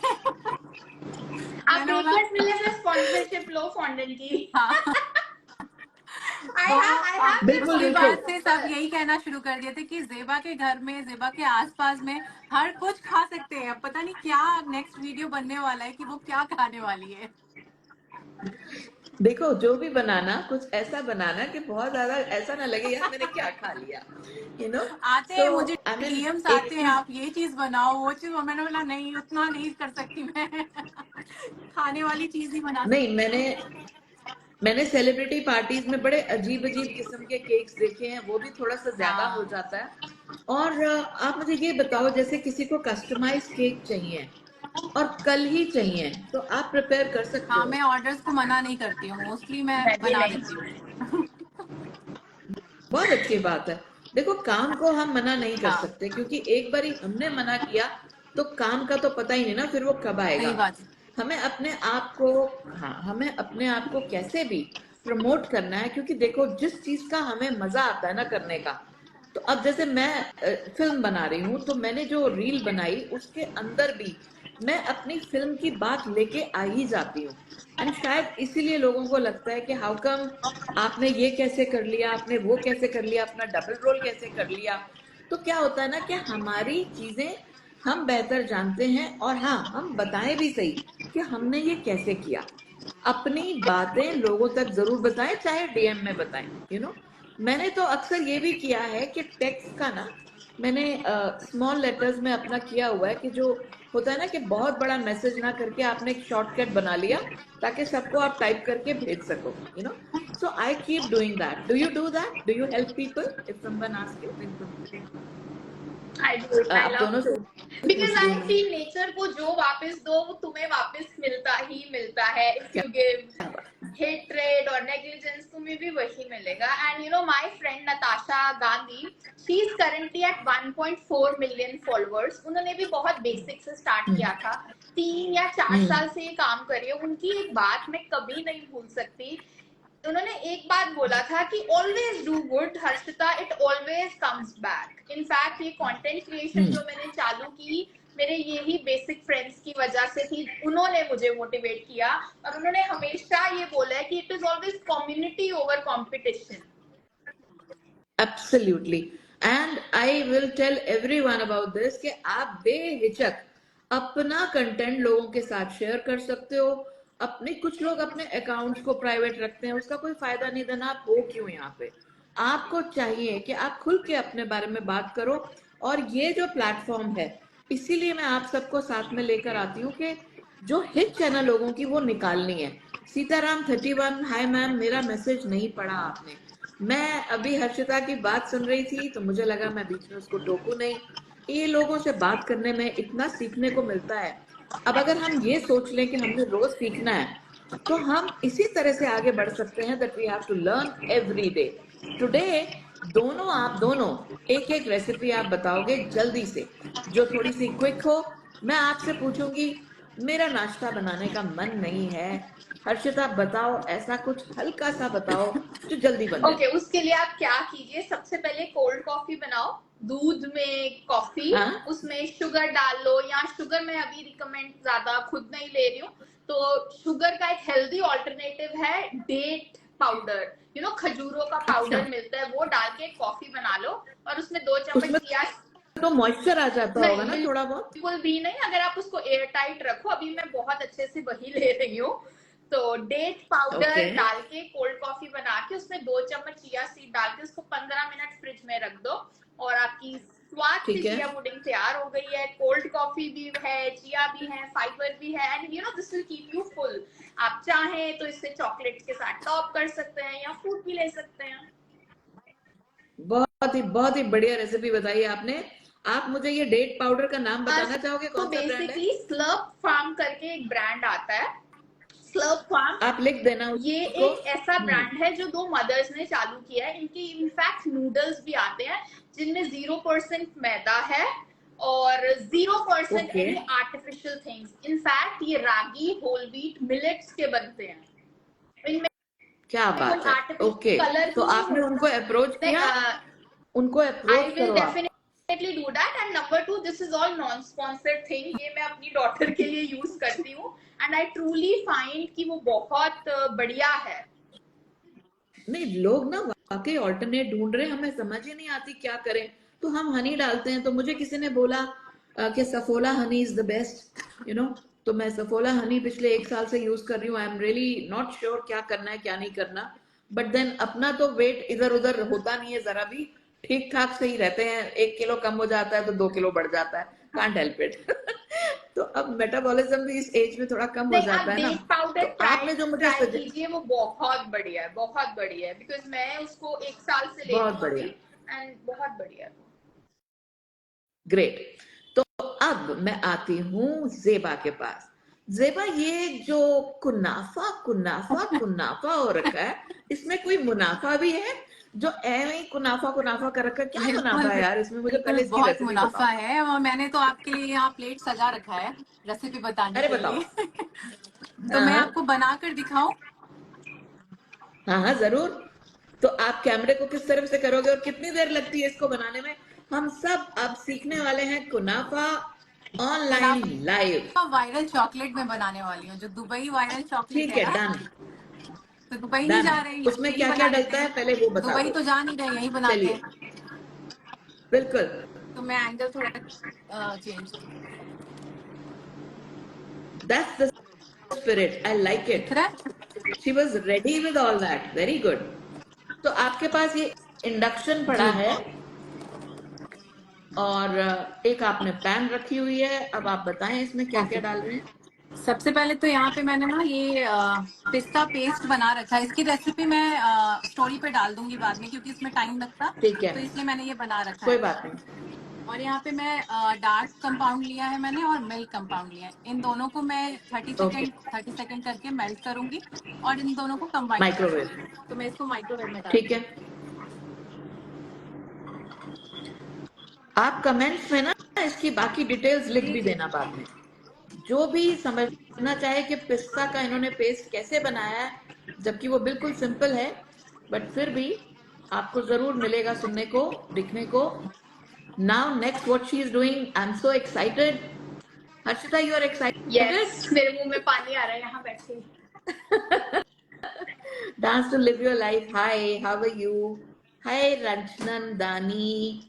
आप मैंने बोला बेकर्स विलेज में स्पॉन्सरशिप लो फॉन्डेंट की। हाँ। I have this बिल्कुल उसके बिल्कुल। बाद से सब यही कहना शुरू कर दिए थे कि जेबा के घर में, जेबा के आसपास में हर कुछ खा सकते हैं। अब पता नहीं क्या नेक्स्ट वीडियो बनने वाला है कि वो क्या खाने वाली है। देखो, जो भी बनाना, कुछ ऐसा बनाना कि बहुत ज्यादा ऐसा ना लगे यार मैंने क्या खा लिया, यू नो। आते सो हैं मुझे आई मीन, डीएम्स एक आते हैं, चीज, आप ये चीज बनाओ वो चीज, और मैंने बोला नहीं, उतना नहीं कर सकती मैं। खाने वाली चीज ही बना नहीं, सकती हूँ। मैंने सेलिब्रिटी पार्टीज में बड़े अजीब अजीब किस्म के केक्स देखे हैं, वो भी थोड़ा सा ज्यादा हो हाँ जाता है। और आप मुझे ये बताओ, जैसे किसी को कस्टमाइज केक चाहिए और कल ही चाहिए, तो आप प्रिपेयर कर सकते हाँ, हो। मैं ऑर्डर्स को मना नहीं करती हूँ, मोस्टली मैं मैं भी बना नहीं। देती हूँ। बहुत अच्छी बात है। देखो, काम को हम मना नहीं कर हाँ, सकते, क्योंकि एक बारी हमने मना किया तो काम का तो पता ही नहीं ना फिर वो कब सही आएगा। बात है। हमें अपने आप को, हाँ, हमें अपने आप को कैसे भी प्रमोट करना है, क्योंकि देखो, जिस चीज का हमें मजा आता है ना करने का, तो अब जैसे मैं फिल्म बना रही हूँ, तो मैंने जो रील बनाई उसके अंदर भी मैं अपनी फिल्म की बात लेके आ ही जाती हूँ। एंड शायद इसीलिए लोगों को लगता है कि हाउ कम आपने ये कैसे कर लिया, आपने वो कैसे कर लिया, अपना डबल रोल कैसे कर लिया। तो क्या होता है ना कि हमारी चीजें हम बेहतर जानते हैं, और हाँ, हम बताएं भी सही कि हमने ये कैसे किया। अपनी बातें लोगों तक जरूर बताएं, चाहे डीएम में बताएं, यू नो। मैंने तो अक्सर ये भी किया है कि टेक्स्ट का ना, मैंने स्मॉल लेटर्स में अपना किया हुआ है कि जो होता है ना कि बहुत बड़ा मैसेज ना करके आपने एक शॉर्टकट बना लिया, ताकि सबको आप टाइप करके भेज सको, you know. So I keep doing that. Do you do that? Do you help people if someone ask you? I do it. I आप love दोनों से to. Because पूछ रही हूँ I मैं। feel nature को जो वापस दो वो तुम्हें वापस मिलता ही मिलता है. If क्या you give बात। hatred or negligence, तुम्हें भी वही मिलेगा. And you know, my friend Natasha Gandhi, she is currently at 1.4 million followers. उन्होंने भी बहुत basic से start किया था. 3 या 4 साल से ये काम कर रही है. उनकी एक बात मैं कभी नहीं भूल सकती. उन्होंने एक बात बोला था कि always do good Harshita, it always comes back. In fact ये कंटेंट क्रिएशन जो मैंने चालू की, मेरे यही बेसिक फ्रेंड्स की वजह से थी, उन्होंने मुझे मोटिवेट किया और उन्होंने हमेशा ये बोला है कि it is always community over competition. Absolutely. And I will tell everyone about this कि आप बेहिचक अपना कंटेंट लोगों के साथ शेयर कर सकते हो. अपने कुछ लोग अपने अकाउंट्स को प्राइवेट रखते हैं, उसका कोई फायदा नहीं. देना आप हो क्यों यहाँ पे? आपको चाहिए कि आप खुल के अपने बारे में बात करो. और ये जो प्लेटफॉर्म है, इसीलिए मैं आप सबको साथ में लेकर आती हूँ कि जो हिट चैनल लोगों की वो निकालनी है. सीताराम 31, हाय मैम, मेरा मैसेज नहीं पढ़ा आपने. मैं अभी हर्षिता की बात सुन रही थी तो मुझे लगा मैं बीच में उसको टोकू नहीं. ये लोगों से बात करने में इतना सीखने को मिलता है. अब अगर हम ये सोच लें कि हमने रोज सीखना है, तो हम इसी तरह से आगे बढ़ सकते हैं. That we have to learn every day. Today आप दोनों एक एक रेसिपी आप बताओगे जल्दी से, जो थोड़ी सी क्विक हो. मैं आपसे पूछूंगी, मेरा नाश्ता बनाने का मन नहीं है, हर्षिता बताओ ऐसा कुछ हल्का सा बताओ जो जल्दी बन जाए. ओके, उसके लिए आप क्या कीजिए, सबसे पहले कोल्ड कॉफी बनाओ, दूध में कॉफी, हाँ? उसमें शुगर डाल लो. या शुगर मैं अभी रिकमेंड ज्यादा खुद नहीं ले रही हूँ, तो शुगर का एक हेल्दी ऑल्टरनेटिव है डेट पाउडर. खजूरों का पाउडर अच्छा. मिलता है, वो डाल के कॉफी बना लो और उसमें 2 चम्मच उसमें चिया. तो मॉइस्चर आ जाता नहीं, होगा ना थोड़ा बहुत. बिल्कुल भी नहीं, अगर आप उसको एयर टाइट रखो. अभी मैं बहुत अच्छे से वही ले रही हूँ. तो डेट पाउडर ओके. डाल के कोल्ड कॉफी बना के उसमें 2 चम्मच चिया सीड डाल के उसको 15 मिनट फ्रिज में रख दो और आपकी स्वाद से ठीक है. चिया पुडिंग तैयार हो गई है. कोल्ड कॉफी भी है, चिया भी है, फाइबर भी है, and this will keep you full. आप चाहें तो इससे चॉकलेट के साथ टॉप कर सकते हैं या फ्रूट भी ले सकते हैं. बहुत ही बढ़िया रेसिपी बताई आपने. आप मुझे ये डेट पाउडर का नाम बताना चाहोगे, तो कौन सा ब्रांड है? बेसिकली स्लर्प फार्म करके एक ब्रांड आता है, स्लर्प फार्म. आप लिख देना ये उसको. एक ऐसा ब्रांड है जो 2 मदर्स ने चालू किया है. इनके इनफैक्ट नूडल्स भी आते हैं जिनमें 0% मैदा है और 0% okay. Any artificial things. In fact ये रागी, होल व्हीट, मिलेट्स के बनते हैं. इनमें क्या कोई बात है. आर्टिफिशियल ओके, कलर तो नहीं आपने उनको होता. अप्रोच किया? उनको I अप्रोच will करो आप. definitely do that. And number 2, this is all non-sponsored thing. ये मैं अपनी डॉटर के लिए यूज करती हूँ and I truly find कि वो बहुत बढ़िया है. नहीं, लोग ना वाकई ऑल्टरनेट ढूंढ रहे हैं, हमें समझ ही नहीं आती क्या करें. तो हम हनी डालते हैं. तो मुझे किसी ने बोला कि Saffola honey is the best, तो मैं सफोला हनी पिछले 1 साल से यूज कर रही हूँ. I am really not sure क्या करना है क्या नहीं करना. बट देन अपना तो वेट इधर उधर होता नहीं है जरा भी. ठीक ठाक सही रहते हैं. 1 किलो कम हो जाता है तो 2 किलो बढ़ जाता है. Can't help it. तो अब मेटाबॉलिज्म भी इस एज में थोड़ा कम हो नहीं, जाता आप है ना. डेट पाउडर तो आपने जो मुझे ट्राई कीजिए, वो बहुत बढ़िया है, बहुत बढ़िया है. बिकॉज मैं उसको 1 साल से ले रही बहुत बढ़िया. हूँ एंड बहुत बढ़िया है. ग्रेट. तो अब मैं आती हूँ जेबा के पास. जेबा, ये जो कुनाफा कुनाफा कुनाफा हो रखा है, इसमें कोई मुनाफा भी है? जो ऐਵੇਂ कुनाफा कुनाफा कर रखा है, क्या मुनाफा है यार इसमें? मुझे पहले इसकी बहुत रेसिपी मुनाफा बताओ. है और मैंने तो आपके लिए यहाँ प्लेट सजा रखा है रेसिपी बताने अरे के बताओ. लिए. तो मैं हाँ आपको बनाकर दिखाऊं? हाँ हाँ जरूर. तो आप कैमरे को किस तरफ से करोगे और कितनी देर लगती है इसको बनाने में? हम सब अब सीखने वाले हैं कुनाफा ऑनलाइन लाइव. वायरल चॉकलेट में बनाने वाली हूँ, जो दुबई वायरल चॉकलेट ठीक है है, ना. डन. तो दुबई नहीं डन. जा रहे हैं, उसमें यही क्या क्या बना लेते डलता है हैं. पहले वो बता दुबई दो. तो जा नहीं रहे, यही बनाते चलिए, हैं. बिल्कुल. तो मैं एंगल थोड़ा change. That's the spirit. I like it. दिख रहा है? She was ready with all that. Very good. तो आपके पास ये इंडक्शन पड़ा जी. है और एक आपने पैन रखी हुई है. अब आप बताएं इसमें क्या क्या डाल रहे हैं. सबसे पहले तो यहाँ पे मैंने ना ये पिस्ता पेस्ट बना रखा है. इसकी रेसिपी मैं स्टोरी पे डाल दूंगी बाद में, क्योंकि इसमें टाइम लगता, ठीक है, तो इसलिए मैंने ये बना रखा कोई है. बात नहीं. और यहाँ पे मैं डार्क कंपाउंड लिया है मैंने और मिल्क कंपाउंड लिया है. इन दोनों को मैं 30 सेकंड करके मेल्ट करूंगी और इन दोनों को कंबाइन माइक्रोवेव. तो मैं इसको माइक्रोवेव में डाल. ठीक है. आप कमेंट्स में ना इसकी बाकी डिटेल्स लिख भी देना बाद में. जो भी समझना चाहे कि पिस्ता का इन्होंने पेस्ट कैसे बनाया है, जबकि वो बिल्कुल सिंपल है, बट फिर भी आपको जरूर मिलेगा सुनने को, दिखने को. Now next what she is doing, I am so excited. Harshita, you are excited? Yes, मेरे मुंह में पानी आ रहा है यहाँ बैठे. Dance to live your life. Hi, how are you? Hi, Rajnan, Dani,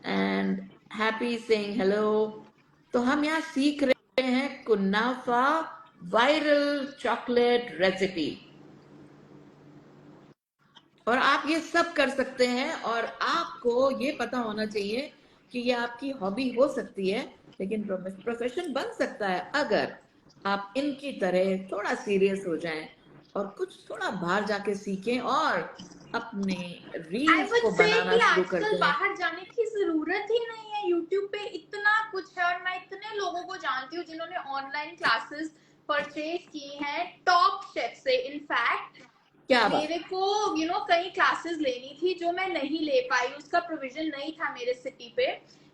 and Happy saying hello. तो हम यहाँ सीख रहे हैं कुनाफा वायरल चॉकलेट रेसिपी, और आप ये सब कर सकते हैं, और आपको ये पता होना चाहिए कि ये आपकी हॉबी हो सकती है, लेकिन प्रोफेशन बन सकता है अगर आप इनकी तरह थोड़ा सीरियस हो जाएं और कुछ थोड़ा बाहर जाके सीखें और अपने I रील्स would को say बनाना कि शुरू कर आजकल दें। बाहर जाने की जरूरत ही नहीं है. YouTube पे इतना कुछ है, और मैं इतने लोगों को जानती हूँ जिन्होंने ऑनलाइन क्लासेस परचेज की हैं टॉप शेफ से. इनफैक्ट क्या बात, मेरे को कई क्लासेस लेनी थी जो मैं नहीं ले पाई, उसका प्रोविजन नहीं था मेरे सिटी पे.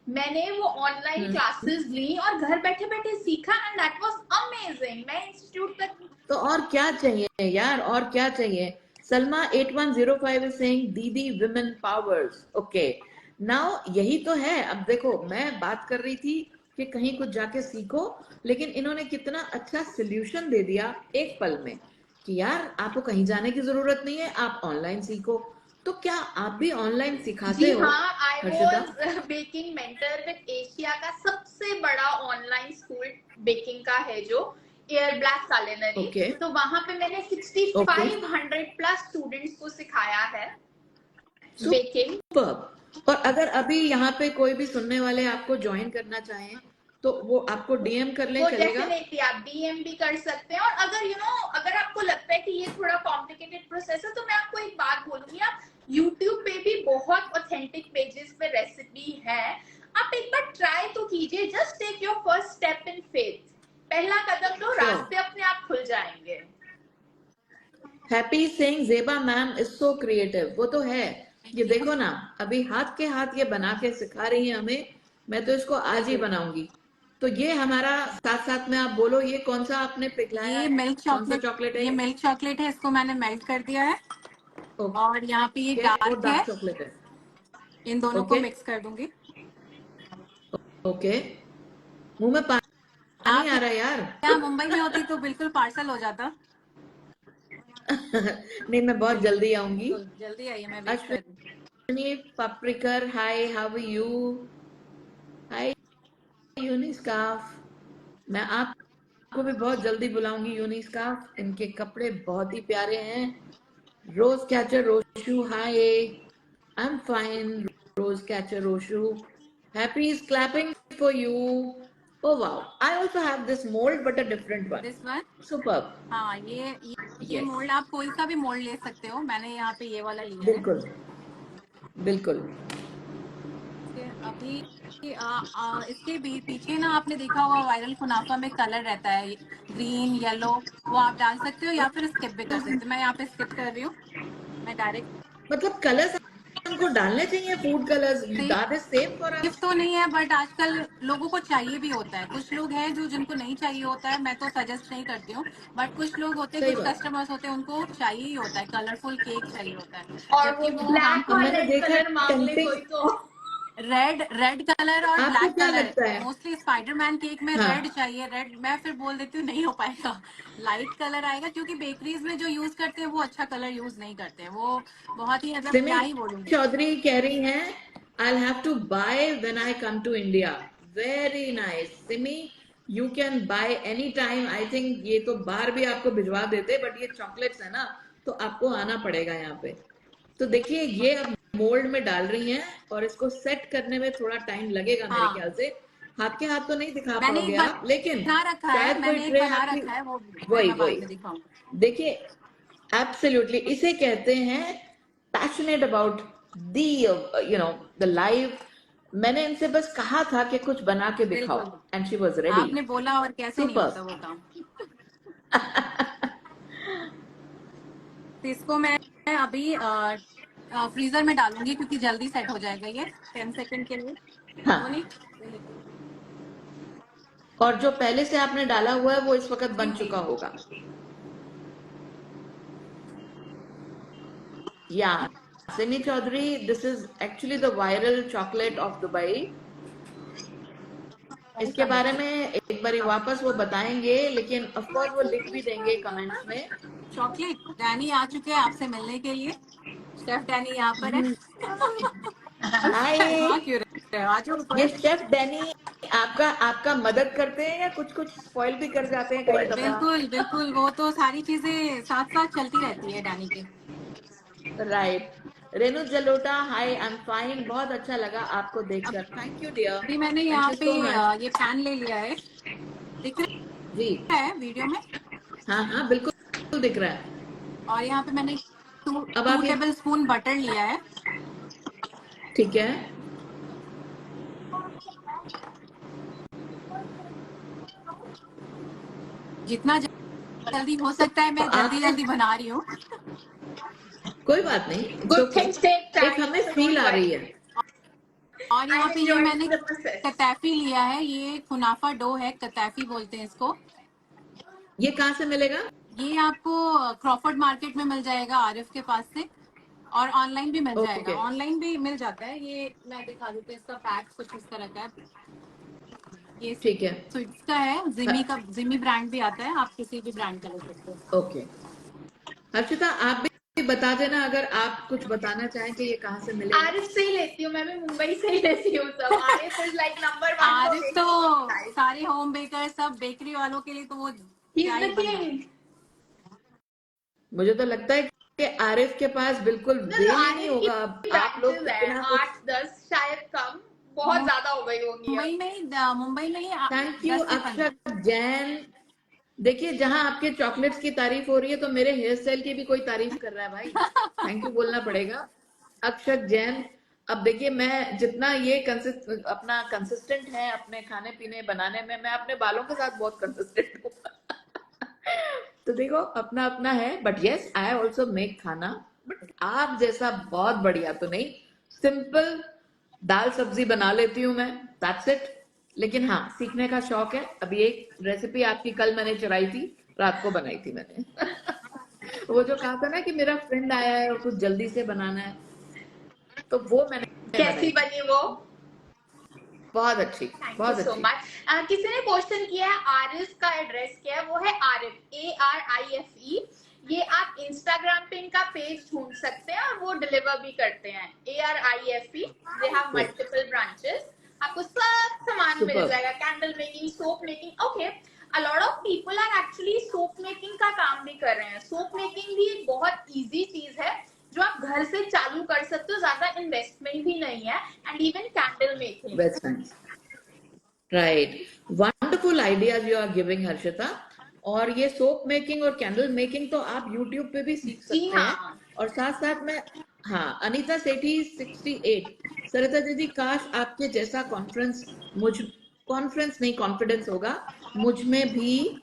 मैंने वो ऑनलाइन क्लासेस ली और घर बैठे बैठे सीखा, एंड दैट वाज अमेजिंग. मैं इंस्टीट्यूट तक. तो और क्या चाहिए यार, और क्या चाहिए. सलमा 8105 इज सेइंग दीदी विमेन पावर्स. ओके, नाउ यही तो है. अब देखो, मैं बात कर रही थी कि कहीं कुछ जाके सीखो, लेकिन इन्होंने कितना अच्छा सोल्यूशन दे दिया एक पल में कि यार आपको कहीं जाने की जरूरत नहीं है, आप ऑनलाइन सीखो. तो क्या आप भी ऑनलाइन सिखाते जी हो हाँ, I Harshita? Was baking mentor with Asia का सबसे बड़ा ऑनलाइन स्कूल बेकिंग का है, जो एयर ब्लैक culinary. ओके तो वहां पे मैंने ओके, 6500 प्लस स्टूडेंट्स को सिखाया है बेकिंग. सुपर्ब. और अगर अभी यहाँ पे कोई भी सुनने वाले आपको ज्वाइन करना चाहें तो वो आपको डीएम कर ले, वो चलेगा? डेफिनेटली आप डीएम भी कर सकते हैं. और अगर अगर आपको लगता है कि ये थोड़ा कॉम्प्लिकेटेड प्रोसेस है, तो मैं आपको एक बात बोलूंगी, आप यूट्यूब पे भी बहुत ऑथेंटिक पेजेस पे रेसिपी है, आप एक बार ट्राई तो कीजिए. Just take your first step in faith. पहला कदम लो, रास्ते अपने आप खुल जाएंगे. Happy saying Zeba ma'am is so creative. वो तो है. ये देखो ना, अभी हाथ के हाथ ये बना के सिखा रही है हमें. मैं तो इसको आज ही बनाऊंगी. तो ये हमारा, साथ साथ में आप बोलो, ये कौन सा आपने पिघलाया ये है? मिल्क कौन सा चॉकलेट, चॉकलेट है ये ये? मिल्क चॉकलेट है, इसको मैंने मेल्ट कर दिया है. ओके, और यहाँ पे ये वो डार्क है, डार्क चॉकलेट है. इन दोनों को ओके मिक्स कर दूंगी. ओके, मुंह में पानी आप आ रहा है यार. यहाँ मुंबई में होती तो बिल्कुल पार्सल हो जाता. नहीं, मैं बहुत जल्दी आऊंगी. बिल्कुल जल्दी आइए, मैं वेट कर रही हूँ. अश्विनी पाप्रिकर, हाय, हाउ आर यू? हाय यूनिस्काफ. मैं आपको भी बहुत जल्दी बुलाऊंगी यूनिस्काफ. इनके कपड़े बहुत ही प्यारे हैं. Rose catcher Roshu, hi. I am fine. Rose catcher Roshu. Happy is clapping for you. Oh wow, I also have this mold but a different one. This one. Superb. हाँ, ये Yes, मोल्ड आप कोई सा भी मोल्ड ले सकते हो. मैंने यहाँ पे ये वाला लिया है. बिल्कुल बिल्कुल. अभी इसके भी पीछे ना आपने देखा होगा वायरल कुनाफा में कलर रहता है ग्रीन येलो, वो आप डाल सकते हो या फिर स्किप भी कर सकते हो. मैं यहाँ पे स्किप कर रही हूँ. मैं डायरेक्ट मतलब कलर्स हमको डालने चाहिए, food colours, are they same for gift us? तो नहीं है, बट आजकल लोगों को चाहिए भी होता है. कुछ लोग हैं जो जिनको नहीं चाहिए होता है, मैं तो सजेस्ट नहीं करती हूँ. बट कुछ लोग होते हैं, सही कुछ बात. कस्टमर्स होते हैं, उनको चाहिए ही होता है, कलरफुल केक चाहिए होता है. और वो जबकि वो हम ब्लैक वाला मैंने देखा कलर मांग ले टेम्पटिंग. कोई तो. रेड कलर और आपको ब्लैक क्या कलर, लगता है? मोस्टली स्पाइडरमैन केक में रेड हाँ, चाहिए. रेड मैं फिर बोल देती हूँ नहीं हो पाएगा, लाइट कलर आएगा. क्योंकि बेकरीज में जो यूज करते हैं वो अच्छा कलर यूज नहीं करते हैं. वो बहुत ही, मतलब क्या सिमी ही बोलूंगी. चौधरी कह रही हैं, I'll have to buy when I come to India. Very nice. Simi, you can buy any time. I think ये तो बाहर भी आपको भिजवा देते, बट ये चॉकलेट्स है ना, तो आपको आना पड़ेगा यहाँ पे. तो देखिए, ये अब मोल्ड में डाल रही हैं और इसको सेट करने में थोड़ा टाइम लगेगा मेरे हाँ, ख्याल से. हाथ के हाथ तो नहीं दिखा मैंने पाओगे एक आप, लेकिन बना रखा है, शायद कोई मैंने एक ट्रे बना आपकी. रखा है, वो वही मैं बाद वही में दिखाऊंगी. देखिए, एब्सोल्युटली इसे कहते हैं passionate about the the live. मैंने इनसे बस कहा था कि कुछ बना के दिखाओ, बिल्कुल, एंड शी वाज रेडी. आपने बोला और कैसे नहीं सुपर. होता वो काम. तो इसको मैं अभी फ्रीजर में डालूंगी क्योंकि जल्दी सेट हो जाएगा ये 10 सेकंड के लिए. हाँ, वो नहीं. और जो पहले से आपने डाला हुआ है वो इस वक्त जी बन जी. चुका होगा. या Simi Chaudhary, this is actually the viral chocolate of Dubai. इसके बारे में एक बार वापस वो बताएंगे, लेकिन ऑफ कोर्स वो लिख भी देंगे कमेंट्स में। चॉकलेट डैनी आ चुके हैं आपसे मिलने के लिए। शेफ डैनी यहाँ पर है। हाय, हाँ क्यों रहे हो, आ जाओ ये ऊपर। शेफ डैनी आपका आपका मदद करते हैं या कुछ कुछ स्पॉइल भी कर जाते हैं कई दफा? बिल्कुल बिल्कुल, वो तो सारी चीजें साथ साथ चलती रहती है डैनी के। Right. Renu Jalota, hi, I am fine, बहुत अच्छा लगा आपको देखकर, थैंक यू डियर, अभी मैंने थैंक यहाँ यू पे सो मच। ये पैन ले लिया है, दिख जी, रहा है वीडियो में। हाँ हाँ बिल्कुल दिख रहा है। और यहाँ पे मैंने अब टू आप ये, टेबल स्पून बटर लिया है। ठीक है, जितना जल्दी हो सकता है तो मैं जल्दी आपने, जल्दी बना रही हूँ। कोई बात नहीं, it's Good okay. things take एक time, हमें so फील don't आ रही worry. है। और यहाँ I'm पे ये enjoying मैंने the process. कतैफी लिया है, ये कुनाफा डो है, कतैफी बोलते हैं इसको। ये कहाँ से मिलेगा? ये आपको क्रॉफर्ड मार्केट में मिल जाएगा, आरिफ के पास से। और ऑनलाइन भी मिल जाएगा, ओके, ऑनलाइन भी मिल जाता है। ये मैं दिखा देती हूँ, इसका पैक कुछ इस तरह का है। ये ठीक है, स्वीट्स का है, जिमी ब्रांड भी आता है, आप किसी भी ब्रांड का ले सकते हो। ओके। हर्षिता, आप भी बता देना अगर आप कुछ बताना चाहें कि ये कहाँ से मिलेगा। आरिफ से ही लेती हूँ, मैं भी मुंबई से ही लेती हूँ सब। Arif is like number 1 Arif तो सारे होम बेकर, सब बेकरी वालों के लिए तो वो ही क्या इज ही द बनना है। किंग। मुझे तो लगता है कि आरिफ के पास बिल्कुल मतलब जेल ही नहीं आरिफ की होगा। अब आप लोग ब्रांचेस है इतना कुछ, 8-10 शायद कम, बहुत ज्यादा हो गई होंगी अब। मुंबई में ही थैंक यू 10 से 15। अक्षत जैन। देखिए, जहां आपके चॉकलेट्स की तारीफ हो रही है तो मेरे हेयर स्टाइल की भी कोई तारीफ कर रहा है भाई, थैंक यू बोलना पड़ेगा। अक्षत जैन, अब देखिए मैं जितना ये अपना कंसिस्टेंट है अपने खाने पीने बनाने में, मैं अपने बालों के साथ बहुत कंसिस्टेंट हूँ। तो देखो, अपना अपना है, but yes I also make खाना, बट आप जैसा बहुत बढ़िया तो नहीं, सिंपल दाल सब्जी बना लेती हूँ मैं, दैट्स इट। लेकिन हाँ, सीखने का शौक है। अभी एक रेसिपी आपकी कल मैंने चुराई थी, रात को बनाई थी मैंने। वो जो कहा था ना कि मेरा फ्रेंड आया है और कुछ जल्दी से बनाना है, तो वो मैंने बनाई कैसी थी, बनी वो? बहुत अच्छी, थैंक यू बहुत सो अच्छी। मच। किसी ने क्वेश्चन किया है आरिफ का एड्रेस क्या है? वो है आरिफ, ARIFE। ये आप इंस्टाग्राम पे इनका पेज ढूंढ सकते हैं और वो डिलीवर भी करते हैं। ARIFE, they have multiple branches. आपको सब सामान मिल सुपर। जाएगा, candle making, soap making. Okay, a lot of people are actually soap making का काम भी कर रहे हैं। सोप मेकिंग भी एक बहुत इजी चीज है जो आप घर से चालू कर सकते हो, ज्यादा इन्वेस्टमेंट भी नहीं है। And even candle making. Best friends, right, wonderful ideas you are giving Harshita. और ये सोप मेकिंग और कैंडल मेकिंग तो आप यूट्यूब पे भी सीख जी सकते हैं। हाँ। और साथ साथ में, हाँ, अनीता सेठी 68, सरिता दीदी, काश आपके जैसा कॉन्फ्रेंस नहीं, कॉन्फिडेंस होगा मुझ में भी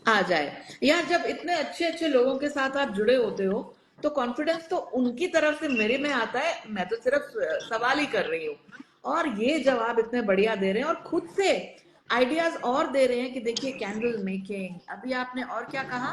आ जाए। यार, जब इतने अच्छे अच्छे लोगों के साथ आप जुड़े होते हो तो कॉन्फिडेंस तो उनकी तरफ से मेरे में आता है, मैं तो सिर्फ सवाल ही कर रही हूँ। और ये जवाब इतने बढ़िया दे रहे हैं और खुद से आइडियाज और दे रहे हैं कि देखिए कैंडल मेकिंग, अभी आपने और क्या कहा?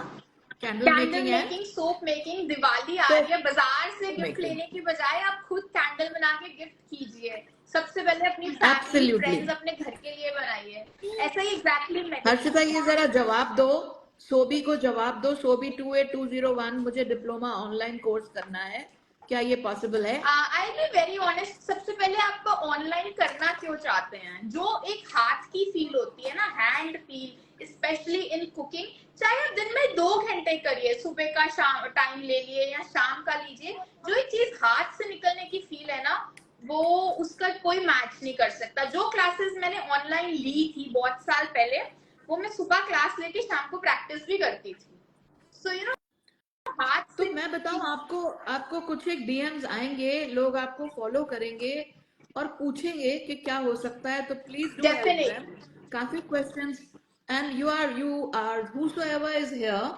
कैंडल कैंडल मेकिंग है, मेकिंग, सोप मेकिंग। दिवाली आ तो रही है, बाजार से गिफ्ट मेकिंग, लेने की बजाय आप खुद कैंडल बना के गिफ्ट कीजिए। सबसे पहले अपनी फैमिली, एब्सोल्युटली। फ्रेंड्स, अपने घर के लिए बनाइए। ऐसा ही एग्जैक्टली हर्षिता, मेथड। ये जरा जवाब दो, सोबी को जवाब दो। सोबी 28201, मुझे डिप्लोमा ऑनलाइन कोर्स करना है, क्या ये पॉसिबल है? आई बी वेरी ऑनेस्ट, सबसे पहले आपको ऑनलाइन करना क्यों चाहते हैं? जो एक हाथ की फील होती है ना, hand feel, specially in cooking, चाहे आप दिन में 2 घंटे करिए, सुबह का शाम टाइम ले लिए या शाम का लीजिए, जो एक चीज हाथ से निकलने की फील है ना, वो उसका कोई मैच नहीं कर सकता। जो क्लासेस मैंने ऑनलाइन ली थी बहुत साल पहले, वो मैं सुबह क्लास लेके शाम को प्रैक्टिस भी करती थी। सो यू नो, हाथ तो से मैं बताऊं आपको, आपको कुछ एक डीएम्स आएंगे, लोग आपको फॉलो करेंगे और पूछेंगे कि क्या हो सकता है, तो please do help them. Definitely. काफी questions, and you are whosoever is here,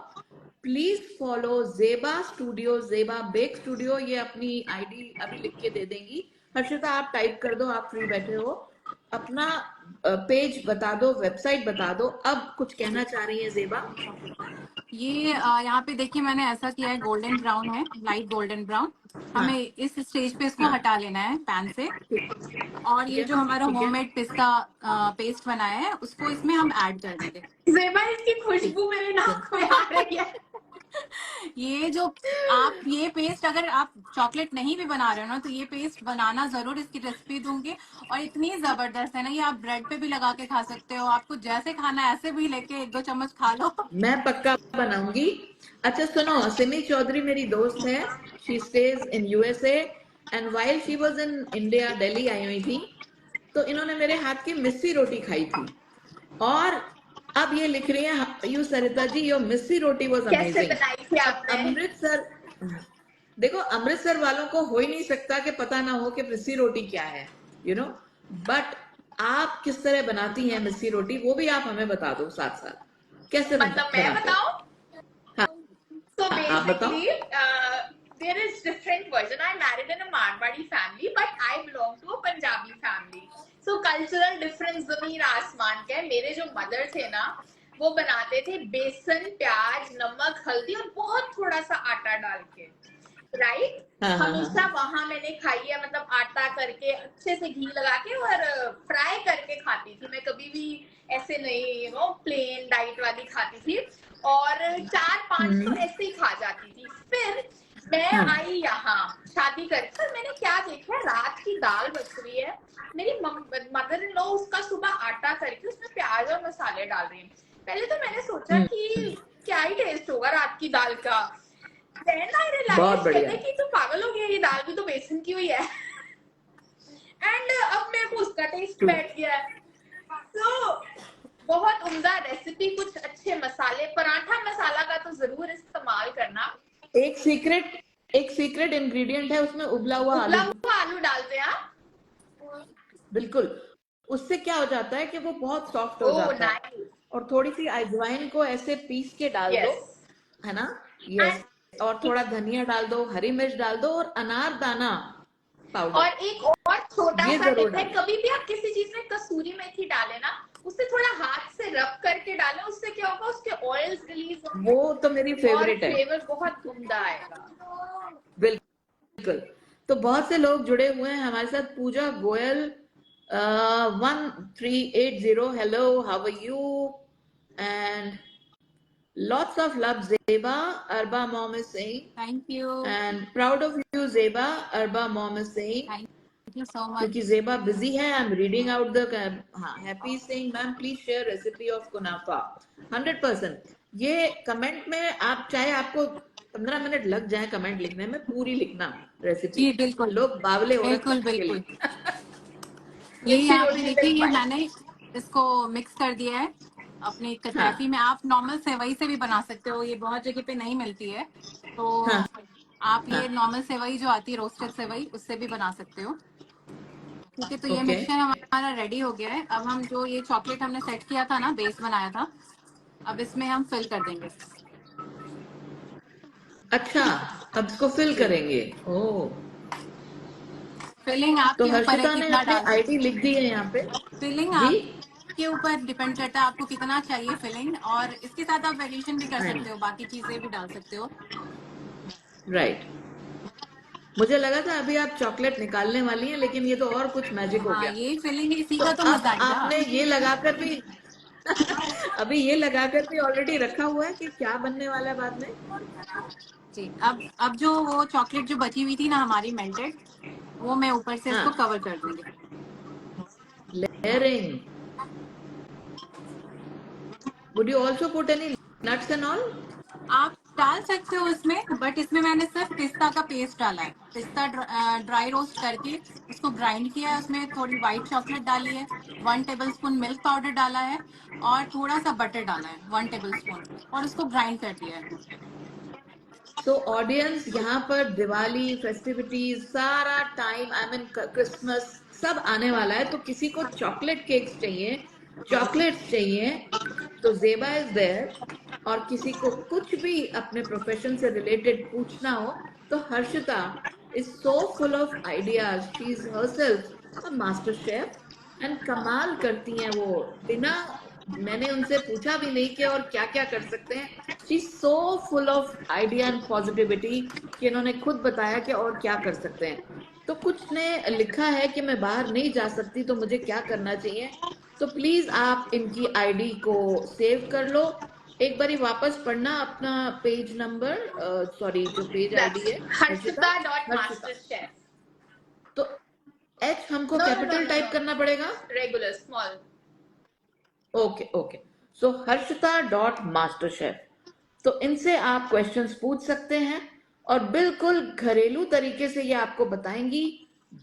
please follow Zeba studio, Zeba bake studio. ये अपनी आईडी अभी लिख के दे देंगी। हर्षिता, आप टाइप कर दो, आप फ्री बैठे हो, अपना पेज बता दो, वेबसाइट बता दो। अब कुछ कहना चाह रही है जेबा? ये यहाँ पे देखिए मैंने ऐसा किया है, गोल्डन ब्राउन है, लाइट गोल्डन ब्राउन। हमें इस स्टेज पे इसको हाँ। हटा लेना है पैन से। और ये ठीक है, जो हमारा ठीक है। होममेड पिस्ता पेस्ट बनाया है उसको इसमें हम ऐड कर देंगे। जेबा, इसकी खुशबू मेरे नाक में आ रही है। ये जो आप ये पेस्ट अगर आप चॉकलेट नहीं भी बना रहे हो ना तो ये पेस्ट बनाना जरूर, इसकी रेसिपी दूंगी। और इतनी जबरदस्त है ना, ये आप ब्रेड पे भी लगा के खा सकते हो, आपको जैसे खाना है ऐसे भी लेके 1-2 चम्मच खा लो। मैं पक्का बनाऊंगी। अच्छा सुनो, सिमी चौधरी मेरी दोस्त है, she stays in USA, and while she was in India, Delhi आई हुई थी, तो इन्होंने मेरे हाथ की मिस्सी रोटी खाई थी, और अब ये लिख रही है, you Sarita ji your missi roti was कैसे अमेजिंग। बनाई थी अब आपने? अमृतसर, देखो अमृतसर वालों को हो ही नहीं सकता कि पता ना हो कि मिस्सी रोटी क्या है, यू नो, बट आप किस तरह बनाती हैं मिस्सी रोटी, वो भी आप हमें बता दो साथ साथ, कैसे मतलब मैं बनाते हो? बताऊं? हाँ, So आप बताओ। basically, there is different version. I married in a Marwadi family, but I belong to a Punjabi family. So cultural difference जमीन आसमान का है। मेरे जो मदर थे ना, वो बनाते थे बेसन, प्याज, नमक, हल्दी और बहुत थोड़ा सा आटा डाल के, राइट। हाँ हाँ हमेशा हाँ, वहां मैंने खाई है, मतलब आटा करके अच्छे से घी लगा के और फ्राई करके खाती थी मैं, कभी भी ऐसे नहीं, यू नो, प्लेन डाइट वाली खाती थी। और 4-5 तो ऐसे ही खा जाती थी। फिर मैं हाँ, आई यहाँ शादी करके, और मैंने क्या देखा, रात की दाल बच रही है, मेरी मदर इन लॉ उसका सुबह आटा करके उसमें प्याज और मसाले डाल रही है। पहले तो मैंने सोचा कि क्या ही टेस्ट होगा रात की दाल का। Then I बहुत realized, बढ़िया। कहते कि तू पागल हो गया, ये दाल भी तो बेसन की हुई है। एंड अब मेरे को उसका टेस्ट बैठ गया है। तो बहुत उम्दा रेसिपी, कुछ अच्छे मसाले, पराठा मसाला का तो जरूर इस्तेमाल करना। एक सीक्रेट इंग्रेडिएंट है उसमें, उबला हुआ उबला आलू। हुआ आलू डालते हैं आप? बिल्कुल, उससे क्या हो जाता है कि वो बहुत सॉफ्ट हो ओह जाता है, नाइस। और थोड़ी सी अजवाइन को ऐसे पीस के डाल दो, यस। है ना? यस। और थोड़ा धनिया डाल दो, हरी मिर्च डाल दो, और अनारदाना और पाउडर, एक और छोटा ये सा जरूर टिप है, डालें। कभी भी आप किसी चीज में कसूरी मेथी डालें ना, उससे थोड़ा हाथ से रब करके डालें, उससे क्या होगा, उसके ऑयल्स रिलीज होंगे वो तो मेरी और फेवरेट है। फ्लेवर बहुत उम्दा आएगा। बिल्कुल। तो बहुत से लोग जुड़े हुए हैं हमारे साथ। Pooja Goyal 1380, hello, how are you? And lots of love, Zeba, Arba mom is saying, thank you, and proud of you, Zeba, Arba mom is saying, thank you so क्योंकि मच। जेबा बिजी है, I am reading out the, हाँ, Happy Singh ma'am please share recipe of kunafa. 100%। ये comment में आप चाहे आपको 15 minute लग जाए कमेंट लिखने में, पूरी लिखना रेसिपी, जी बिल्कुल, लोग बावले हो रखे बिल्कुल हैं आपके बिल्कुल। लिए। ये मिस्सी यहाँ पे रोटी देखिए, विद ये वाइट। मैंने इसको मिक्स कर दिया है अपनी हाँ कटैफी में। आप नॉर्मल सेवई से भी बना सकते हो, ये बहुत जगह पे नहीं मिलती है, तो हाँ आप हाँ, ये नॉर्मल सेवई जो आती है, रोस्टेड सेवई, उससे भी बना सकते हो। ठीक है, तो ये ओके। मिक्सचर हमारा रेडी हो गया है। अब हम जो ये चॉकलेट हमने सेट किया था ना, बेस बनाया था, अब इसमें हम फिल कर देंगे। अच्छा, अब इसको फिल जी, करेंगे। ओ, फिलिंग तो आपके ऊपर है हर्षिता ने कितना अपनी डालना आईडी है। लिख दी है यहाँ पे। फिलिंग जी, आपके ऊपर डिपेंड करता है आपको कितना चाहिए फिलिंग, और इसके साथ आप वेरिएशन भी कर आई नो, सकते हो, बाकी चीजें भी डाल सकते हो। राइट। मुझे लगा था अभी आप चॉकलेट निकालने वाली हैं, लेकिन ये तो और कुछ मैजिक हो हाँ, गया। ये फिलिंग इसी तो का तो अब मजा आएगा। आपने ये लगाकर भी अभी ये लगाकर भी ऑलरेडी रखा हुआ है कि क्या बनने वाला है बाद में? जी, अब जो वो चॉकलेट जो बची हुई थी ना हमारी मेल्टेड, वो मैं ऊपर से इसको हाँ, कवर कर दूंगी। Layering. Would you also put any nuts and all? आप डाल सकते हो इसमें, बट इसमें मैंने सिर्फ पिस्ता का पेस्ट डाला है। पिस्ता ड्राई रोस्ट करके उसको ग्राइंड किया है, उसमें थोड़ी व्हाइट चॉकलेट डाली है, 1 टेबलस्पून मिल्क पाउडर डाला है, और थोड़ा सा बटर डाला है 1 टेबलस्पून, और उसको ग्राइंड कर दिया है। सो ऑडियंस, यहाँ पर दिवाली फेस्टिविटीज सारा टाइम, आई मीन क्रिसमस सब आने वाला है, तो किसी को चॉकलेट केक्स चाहिए, चॉकलेट्स चाहिए, तो जेबा इज देयर। और किसी को कुछ भी अपने प्रोफेशन से रिलेटेड पूछना हो, तो Harshita is so full of ideas, she is herself a master chef, and कमाल करती हैं वो, बिना मैंने उनसे पूछा भी नहीं कि और क्या क्या कर सकते हैं. She so full of idea and positivity कि इन्होंने खुद बताया कि और क्या कर सकते हैं. तो कुछ ने लिखा है कि मैं बाहर नहीं जा सकती तो मुझे क्या करना चाहिए. तो प्लीज आप इनकी आईडी को सेव कर लो. एक बारी वापस पढ़ना अपना पेज नंबर, सॉरी जो पेज आईडी That's है. हर्षिता. हर्षिता. harshita.masterchef. तो एच हमको No, no, no, capital no, type no. करना पड़ेगा. Regular, small. Okay okay. So Harshita dot master chef. तो इनसे आप क्वेश्चंस पूछ सकते हैं और बिल्कुल घरेलू तरीके से ये आपको बताएंगी.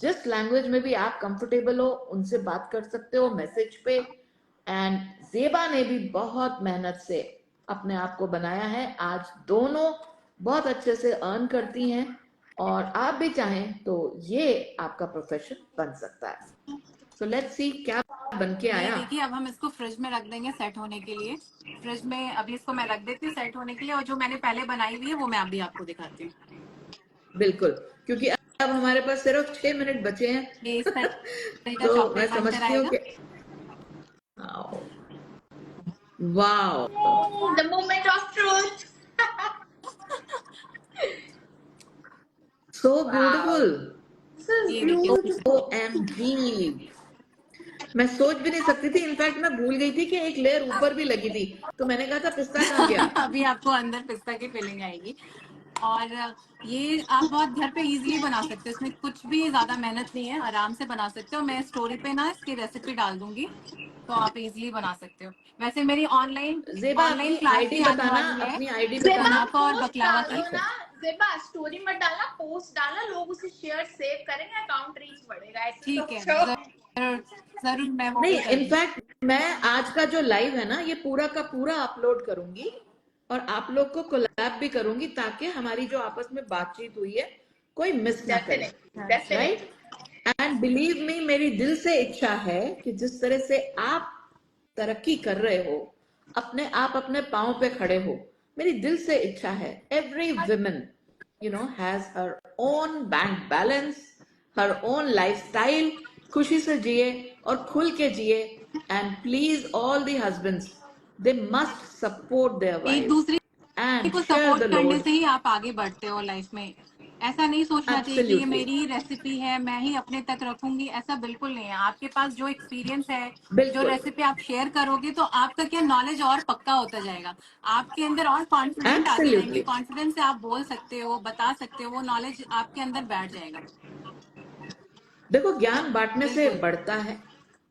जिस लैंग्वेज में भी आप कंफर्टेबल हो उनसे बात कर सकते हो मैसेज पे. एंड जेबा ने भी बहुत मेहनत से अपने आप को बनाया है. आज दोनों बहुत अच्छे से अर्न करती हैं और आप भी चाहें तो ये आपका प्रोफेशन बन सकता है. सो लेट्स सी क्या बन के ये आया. देखिए, अब हम इसको फ्रिज में रख देंगे सेट होने के लिए. फ्रिज में अभी इसको मैं रख देती हूँ सेट होने के लिए, और जो मैंने पहले बनाई हुई है वो मैं अभी आपको दिखाती हूँ. बिल्कुल. क्योंकि अब हमारे पास सिर्फ 6 मिनट बचे हैं. ये इस तरह का तो मैं चॉकलेट बनकर समझती हूँ आएगा. कि wow. The moment of truth. So Wow. Beautiful. This is ये देखिए. beautiful. OMG. मैं सोच भी नहीं सकती थी. इनफैक्ट मैं भूल गई थी कि एक लेयर ऊपर भी लगी थी. तो मैंने कहा था पिस्ता कहाँ गया. अभी आपको अंदर पिस्ता की फीलिंग आएगी. और ये आप बहुत घर पे इजीली बना सकते हो. इसमें कुछ भी ज्यादा मेहनत नहीं है, आराम से बना सकते हो. मैं स्टोरी पे ना इसकी रेसिपी डाल दूंगी, तो आप इजीली बना सकते हो. वैसे मेरी ऑनलाइन जेबा ऑनलाइन अपनी क्लास आईडी भी आने बताना. वाली है, अपनी आईडी जेबा बताना. कुनाफा और पोस्ट बकलावा डाल की. दो ना. जेबा स्टोरी मत डालना, पोस्ट डालना, लोग उसे शेयर सेव करेंगे, अकाउंट रीच बढ़ेगा. ऐसे ठीक है, सोचो. जरूर जरूर मैं वो नहीं भी करूंगी. इनफैक्ट मैं आज का जो लाइव है ना ये पूरा का पूरा अपलोड करूंगी और आप लोग को कोलैब भी करूंगी ताकि हमारी जो आपस में बातचीत हुई है कोई मिस ना करे. Definitely, definitely. Right. And believe me मेरी दिल से इच्छा है कि जिस तरह से आप तरक्की कर रहे हो अपने आप अपने पाँव पे खड़े हो. मेरी दिल से इच्छा है every woman has her own bank balance, her own lifestyle. खुशी से जिए और खुल के जिए. And please all the husbands they must support their एक वाइफ्स दूसरे एंड को शेयर सपोर्ट द करने लोड. से ही आप आगे बढ़ते हो लाइफ में. ऐसा नहीं सोचना चाहिए कि ये एब्सोल्युटली. मेरी ही रेसिपी है, मैं ही अपने तक रखूंगी. ऐसा बिल्कुल नहीं है. आपके पास जो एक्सपीरियंस है, जो बिल्कुल. रेसिपी आप शेयर करोगे, तो आपका क्या नॉलेज और पक्का होता जाएगा. आपके अंदर और कॉन्फिडेंट आते जाएंगे. एब्सोल्युटली. कॉन्फिडेंस से आप बोल सकते हो, बता सकते हो, वो नॉलेज आपके अंदर बैठ जाएगा. देखो ज्ञान बांटने से बिल्कुल. बढ़ता है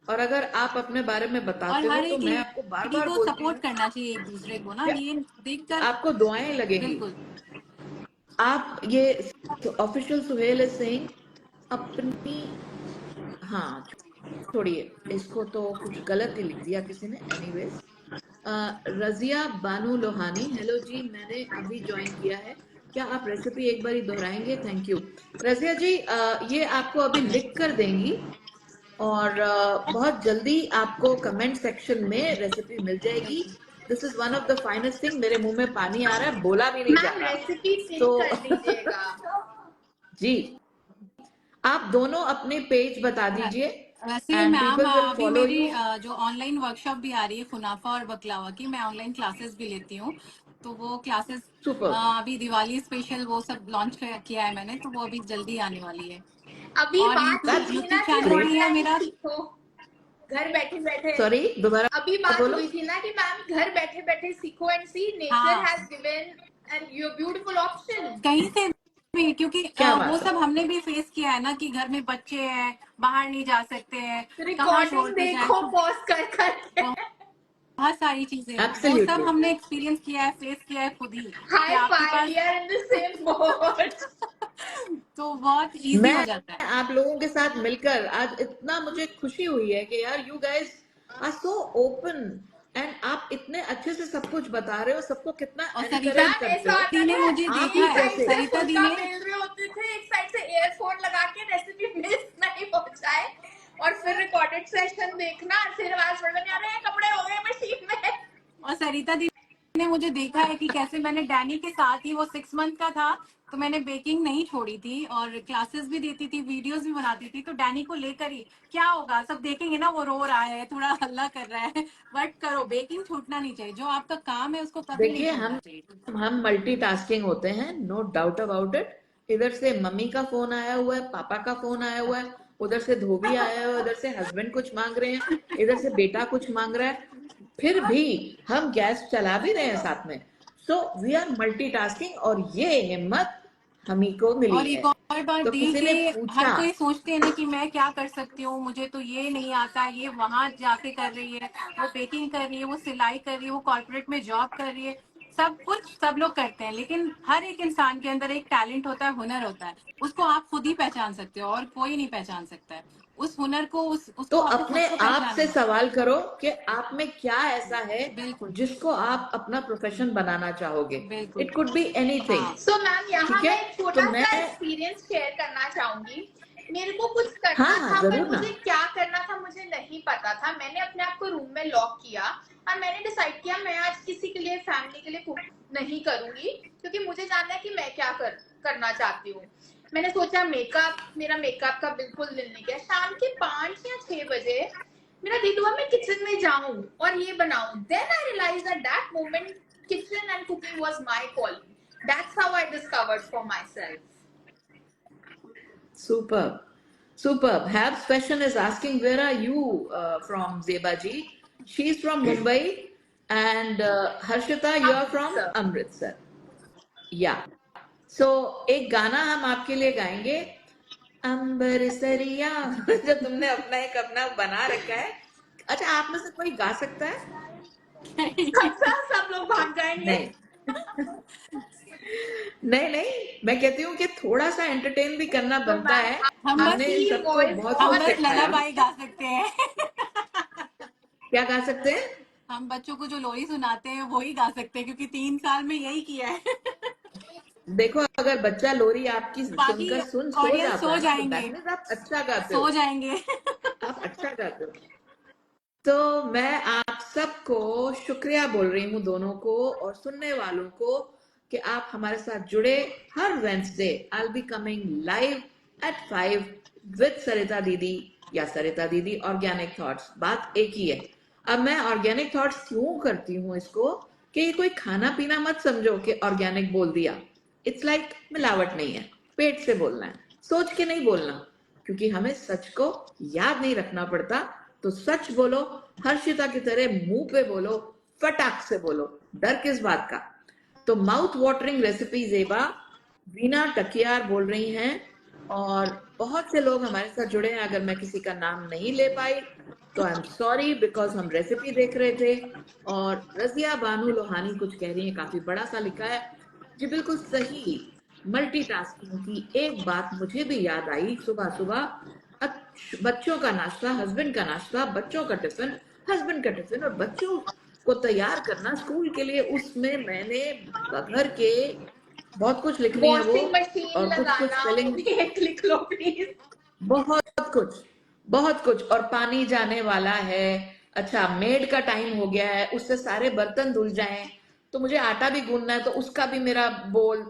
और अगर आप अपने बारे में और बताते हो हर तो एक मैं आपको बार लेडी बार को बोलती सपोर्ट हूँ करना चाहिए एक दूसरे को ना, कि ये देखकर. आपको दुआएं लगेंगी. बिल्कुल. आप ये ऑफिशियल सुहेल इज सेइंग अपनी. हाँ छोड़िए इसको तो कुछ गलत ही लिख दिया किसी ने. एनीवेज रजिया बानू लोहानी हेलो जी मैंने अभी ज्वाइन किया है. क्या आप रेसिपी एक बार दोहराएंगे. थैंक यू रजिया जी. ये आपको अभी लिख कर देंगी और बहुत जल्दी आपको कमेंट सेक्शन में रेसिपी मिल जाएगी. This is one of the finest thing. मेरे मुंह में पानी आ रहा है. बोला भी नहीं जा मैम रहा. रेसिपी पिन तो कर दीजिएगा. जी आप दोनों अपने पेज बता दीजिए वैसे एंड मैम पीपल विल अभी फॉलो मेरी यू. जो ऑनलाइन वर्कशॉप भी आ रही है कुनाफा और बकलावा की, मैं ऑनलाइन क्लासेस भी लेती हूँ. तो वो क्लासेस सुपर. अभी दिवाली स्पेशल वो सब लॉन्च किया है मैंने, तो वो अभी जल्दी आने वाली है. अभी और बात हुई यूट्यूब थी यूट्यूब ना कि चैनल भी है ऑनलाइन मेरा. सीखो, घर बैठे बैठे. सॉरी दोबारा अभी बात बोलो. हुई थी ना कि मैम घर बैठे बैठे सीखो एंड सी नेचर हाँ, has given and your beautiful option. कहीं से भी, क्योंकि क्या वो बात है. सब हमने भी फेस किया है ना कि घर में बच्चे हैं, बाहर नहीं जा सकते हैं, कहाँ रिकॉर्डिंग छोड़ के जाए. देखो पॉज कर करके. बहुत सारी चीजें वो सब एब्सोल्युटली. हमने एक्सपीरियंस किया है, फेस किया है खुद ही, कि हाई आपके फाइव, पास. We are in the same boat. तो बहुत इजी मैं हो जाता है. आप लोगों के साथ मिलकर आज इतना मुझे खुशी हुई है कि यार you guys are so open and आप इतने अच्छे से सब कुछ बता रहे हो. सबको कितना और एनकरेज मैम करते ऐसा हो. होता दी ने था, मुझे आप देखा ही एक है, साइड जैसे से सरिता दी फुल्का ने. बेल रहे होते थे, एक साइड से एयरफोन लगा के रेसिपी मिस नहीं हो जाए, और फिर रिकॉर्डेड सेशन देखना, फिर आवाज पड़ रही अरे कपड़े हो गए मशीन में. और सरिता दी ने मुझे देखा है कि कैसे मैंने डैनी के साथ ही, वो 6 मंथ का था, तो मैंने बेकिंग नहीं छोड़ी थी और क्लासेस भी देती थी, वीडियोस भी बनाती थी। तो डैनी को लेकर ही क्या होगा, सब देखेंगे ना वो रो रहा है, थोड़ा हल्ला कर रहा है, बट करो, बेकिंग छूटना नहीं चाहिए। जो आपका काम है उसको कभी नहीं देखिए छोड़ना चाहिए। हम मल्टीटास्किंग होते हैं, नो डाउट अबाउट इट। इधर से मम्मी का फोन आया हुआ है, पापा का फोन आया हुआ है, उधर से धोबी आया हुआ है, उधर से हस्बैंड कुछ मांग रहे हैं, इधर से बेटा कुछ मांग रहा है, फिर भी हम गैस चला भी रहे हैं साथ में। सो वी आर मल्टीटास्किंग, और ये हिम्मत हम ही को मिली और है। एक और बात तो दी किसी कि ने हर पूछा, कोई सोचते हैं ना कि मैं क्या कर सकती हूँ, मुझे तो ये नहीं आता, ये वहां जाके कर रही है, वो बेकिंग कर रही है, वो सिलाई कर रही है, वो कॉर्पोरेट में जॉब कर रही है। सब कुछ सब लोग करते हैं, लेकिन हर एक इंसान के अंदर एक टैलेंट होता है, हुनर होता है। उसको आप खुद ही पहचान सकते हो और कोई नहीं पहचान सकता है। उस हुनर को तो उसको आपको खुद अपने को आप से पहचानना है। सवाल करो कि आप में क्या ऐसा है बिल्कुल। जिसको आप अपना प्रोफेशन बनाना चाहोगे। बिल्कुल। It could be anything. हाँ। सो मैम यहाँ ठीक है, मैं एक तो छोटा मैं, सा एक्सपीरियंस शेयर करना चाहूंगी। मेरे को कुछ हाँ करना हाँ था, पर जरूर ना। मुझे क्या करना था मुझे नहीं पता था। मैंने अपने आप को रूम में लॉक किया और मैंने डिसाइड किया मैं आज किसी के लिए, फैमिली के लिए कुक नहीं करूंगी, क्योंकि मुझे जानना है कि मैं क्या करना चाहती हूँ। मैंने सोचा मेकअप, मेरा मेकअप का बिल्कुल दिल नहीं किया। शाम के 5 या 6 बजे मेरा दिल हुआ मैं किचन में जाऊं और ये बनाऊं। Then I realize that that moment kitchen and cooking was my calling. That's how I discovered for myself. Superb, superb. Hab's question is asking, where are you from, Zeba ji? She's from Mumbai, and Harshita, you are from Amritsar. Amritsar. Yeah. So एक गाना हम आपके लिए गाएंगे, अंबर सरिया। जो तुमने अपना एक अपना बना रखा है। अच्छा, आप में से कोई गा सकता है? अच्छा, सब लोग भाग जाएंगे। नहीं नहीं नहीं, मैं कहती हूँ कि थोड़ा सा एंटरटेन भी करना तो बनता मैम है। हम बस हमने इन आपकी सबको वॉइस बहुत हम कुछ बहुत बस अच्छी सिखाया। ललाबाई थी। गा सकते हैं। क्या गा सकते हैं? हम बच्चों को जो लोरी सुनाते हैं वही गा सकते हैं, क्योंकि 3 साल में यही किया है। देखो, अगर बच्चा लोरी आपकी बाकी सुनकर सो ऑडियंस जाता सो है ना, तो दैट जाएंगे, मीन्स आप अच्छा गाते हो। सो जाएंगे। आप अच्छा गाते हो। तो मैं आप सबको शुक्रिया बोल रही हूँ, दोनों को और सुनने वालों को, कि आप हमारे साथ जुड़े। हर Wednesday I be coming live at 5 with Sarita didi, या सरिता दीदी ऑर्गेनिक थॉट्स। बात एक ही है। अब मैं ऑर्गेनिक थॉट्स क्यों करती हूँ इसको, कि ये कोई खाना पीना मत समझो कि ऑर्गेनिक बोल दिया। इट्स लाइक मिलावट नहीं है, पेट से बोलना है, सोच के नहीं बोलना, क्योंकि हमें सच को याद नहीं रखना पड़ता। तो सच बोलो, हर्षिता की तरह मुंह पे बोलो, फटाक से बोलो, डर किस बात का। तो mouth watering recipe Zeba Veena Takiyar बोल रही हैं, और बहुत से लोग हमारे साथ जुड़े हैं। अगर मैं किसी का नाम नहीं ले पाई तो आई एम सॉरी, बिकॉज हम रेसिपी देख रहे थे। और रजिया बानू लोहानी कुछ कह रही है, काफी बड़ा सा लिखा है। जी बिल्कुल सही, मल्टीटास्किंग की एक बात मुझे भी याद आई सुबह सुबह। बच्चों का नाश्ता, हस्बैंड का नाश्ता, बच्चों का टिफिन, हस्बैंड का टिफिन, और बच्चों को तैयार करना स्कूल के लिए। उसमें मैंने घर के बहुत कुछ लिख रही है वो, वॉशिंग मशीन और कुछ कुछ लगाना, स्पेलिंग, एक लिख लो प्लीज। बहुत कुछ, बहुत कुछ। और पानी जाने वाला है। अच्छा, मेड का टाइम हो गया है, उससे सारे बर्तन धुल जाएं, तो मुझे आटा भी गूंदना है, तो उसका भी मेरा बोल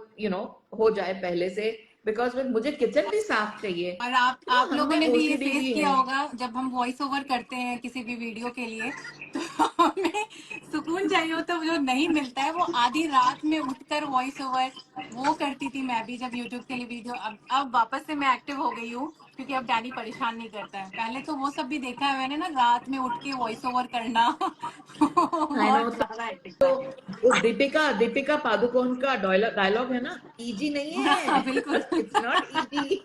हो जाए पहले से, बिकॉज मुझे किचन भी साफ चाहिए। और तो आप हम लोगों में ने भी ये ओसीडी फेस भी किया है। होगा, जब हम वॉइस ओवर करते हैं किसी भी वीडियो के लिए, तो हमें सुकून चाहिए होता है, जो नहीं मिलता है। वो आधी रात में उठकर वॉइस ओवर वो करती थी मैं भी, जब यूट्यूब के लिए वीडियो। अब वापस से मैं एक्टिव हो गई हूँ, क्योंकि अब डैडी परेशान नहीं करता है। पहले तो वो सब भी देखा है मैंने ना, रात में उठ के वॉइस ओवर करना। I know. बहुत ज्यादा एक्टिव तो था। वो दीपिका दीपिका पादुकोण का डायलॉग है ना, इजी नहीं है। बिल्कुल। It's not easy.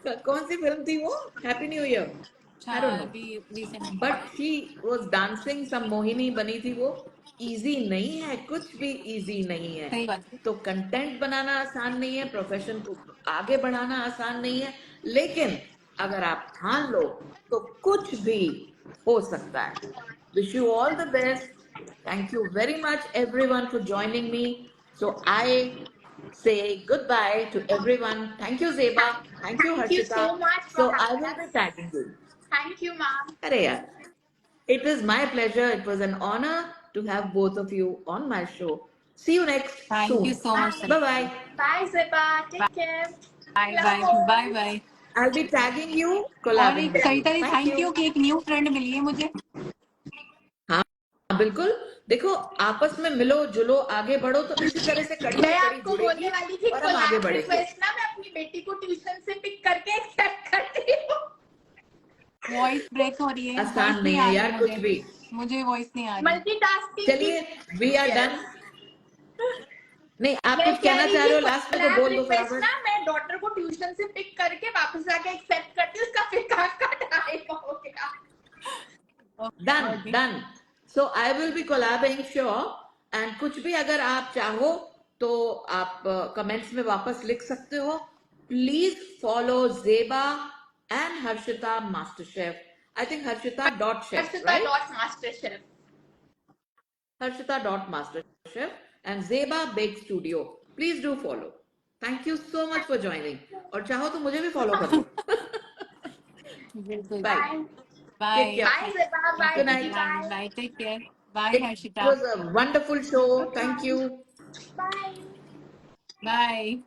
कौन सी फिल्म थी वो? हैप्पी न्यू ईयर, अच्छा, आई डोंट नो। अभी recent. But she was dancing, some Mohini बनी थी वो। इजी नहीं है, कुछ भी इजी नहीं है। सही बात। तो कंटेंट बनाना आसान नहीं है, प्रोफेशन को आगे बढ़ाना आसान नहीं है, लेकिन अगर आप ठान लो तो कुछ भी हो सकता है। Wish you all the best. Thank you very much, everyone, for joining me. So I say goodbye to everyone. Thank you, Zeba. Thank you, Thank you Harshita. so much for So I having will be us. tagging you. Thank you, ma'am. अरे यार, it was my pleasure. It was an honor to have both of you on my show. See you next Thank soon. you so much, Bye Sangeeta. bye. Bye, Zeba. Take care. Bye Love bye. all. Bye bye. I'll be tagging you, और collabing एक with you. Savita ji, Thank thank you. You कि एक new friend मिली है मुझे. हाँ बिल्कुल. देखो आपस में मिलो जुलो आगे बढ़ो तो इसी तरह से कड़ी मैं से कड़ी आपको जुड़ेगी बोलने वाली थी और हम आगे कोलैब बढ़ेंगे. रिक्वेस्ट ना, मैं अपनी बेटी को ट्यूशन से पिक करके एक्सेप्ट करती हूँ. वॉइस ब्रेक हो रही है. आसान वॉइस नहीं नहीं आ है रही यार कुछ मुझे. भी. मुझे वॉइस नहीं आ रही. मल्टीटास्किंग. चलिए वी आर डन. नहीं आप मैं कुछ कह कहना रही चाह थी रहे हो लास्ट में तो कोलैब बोल दो रिक्वेस्ट फटाफट. ना, मैं डॉटर को ट्यूशन से पिक करके वापस जाके एक्सेप्ट करती हूँ. उसका फिर काम का टाइम हो गया. Done done. So I will be collabing sure. And कुछ भी अगर आप चाहो तो आप कमेंट्स में वापस लिख सकते हो. प्लीज फॉलो जेबा and Harshita master chef. I think Harshita dot shef, Harshita right? dot master chef. Harshita dot master chef and Zeba Bake Studio. Please do follow. Thank you so much for joining. और चाहो तो मुझे भी follow कर लो. बिल्कुल. Bye. Bye. Bye. Take care. Bye, Zeba. Bye, Good Didi. night. Bye Bye. Bye. Take care. Bye It Harshita. was a wonderful show. Thank you. Bye. Bye.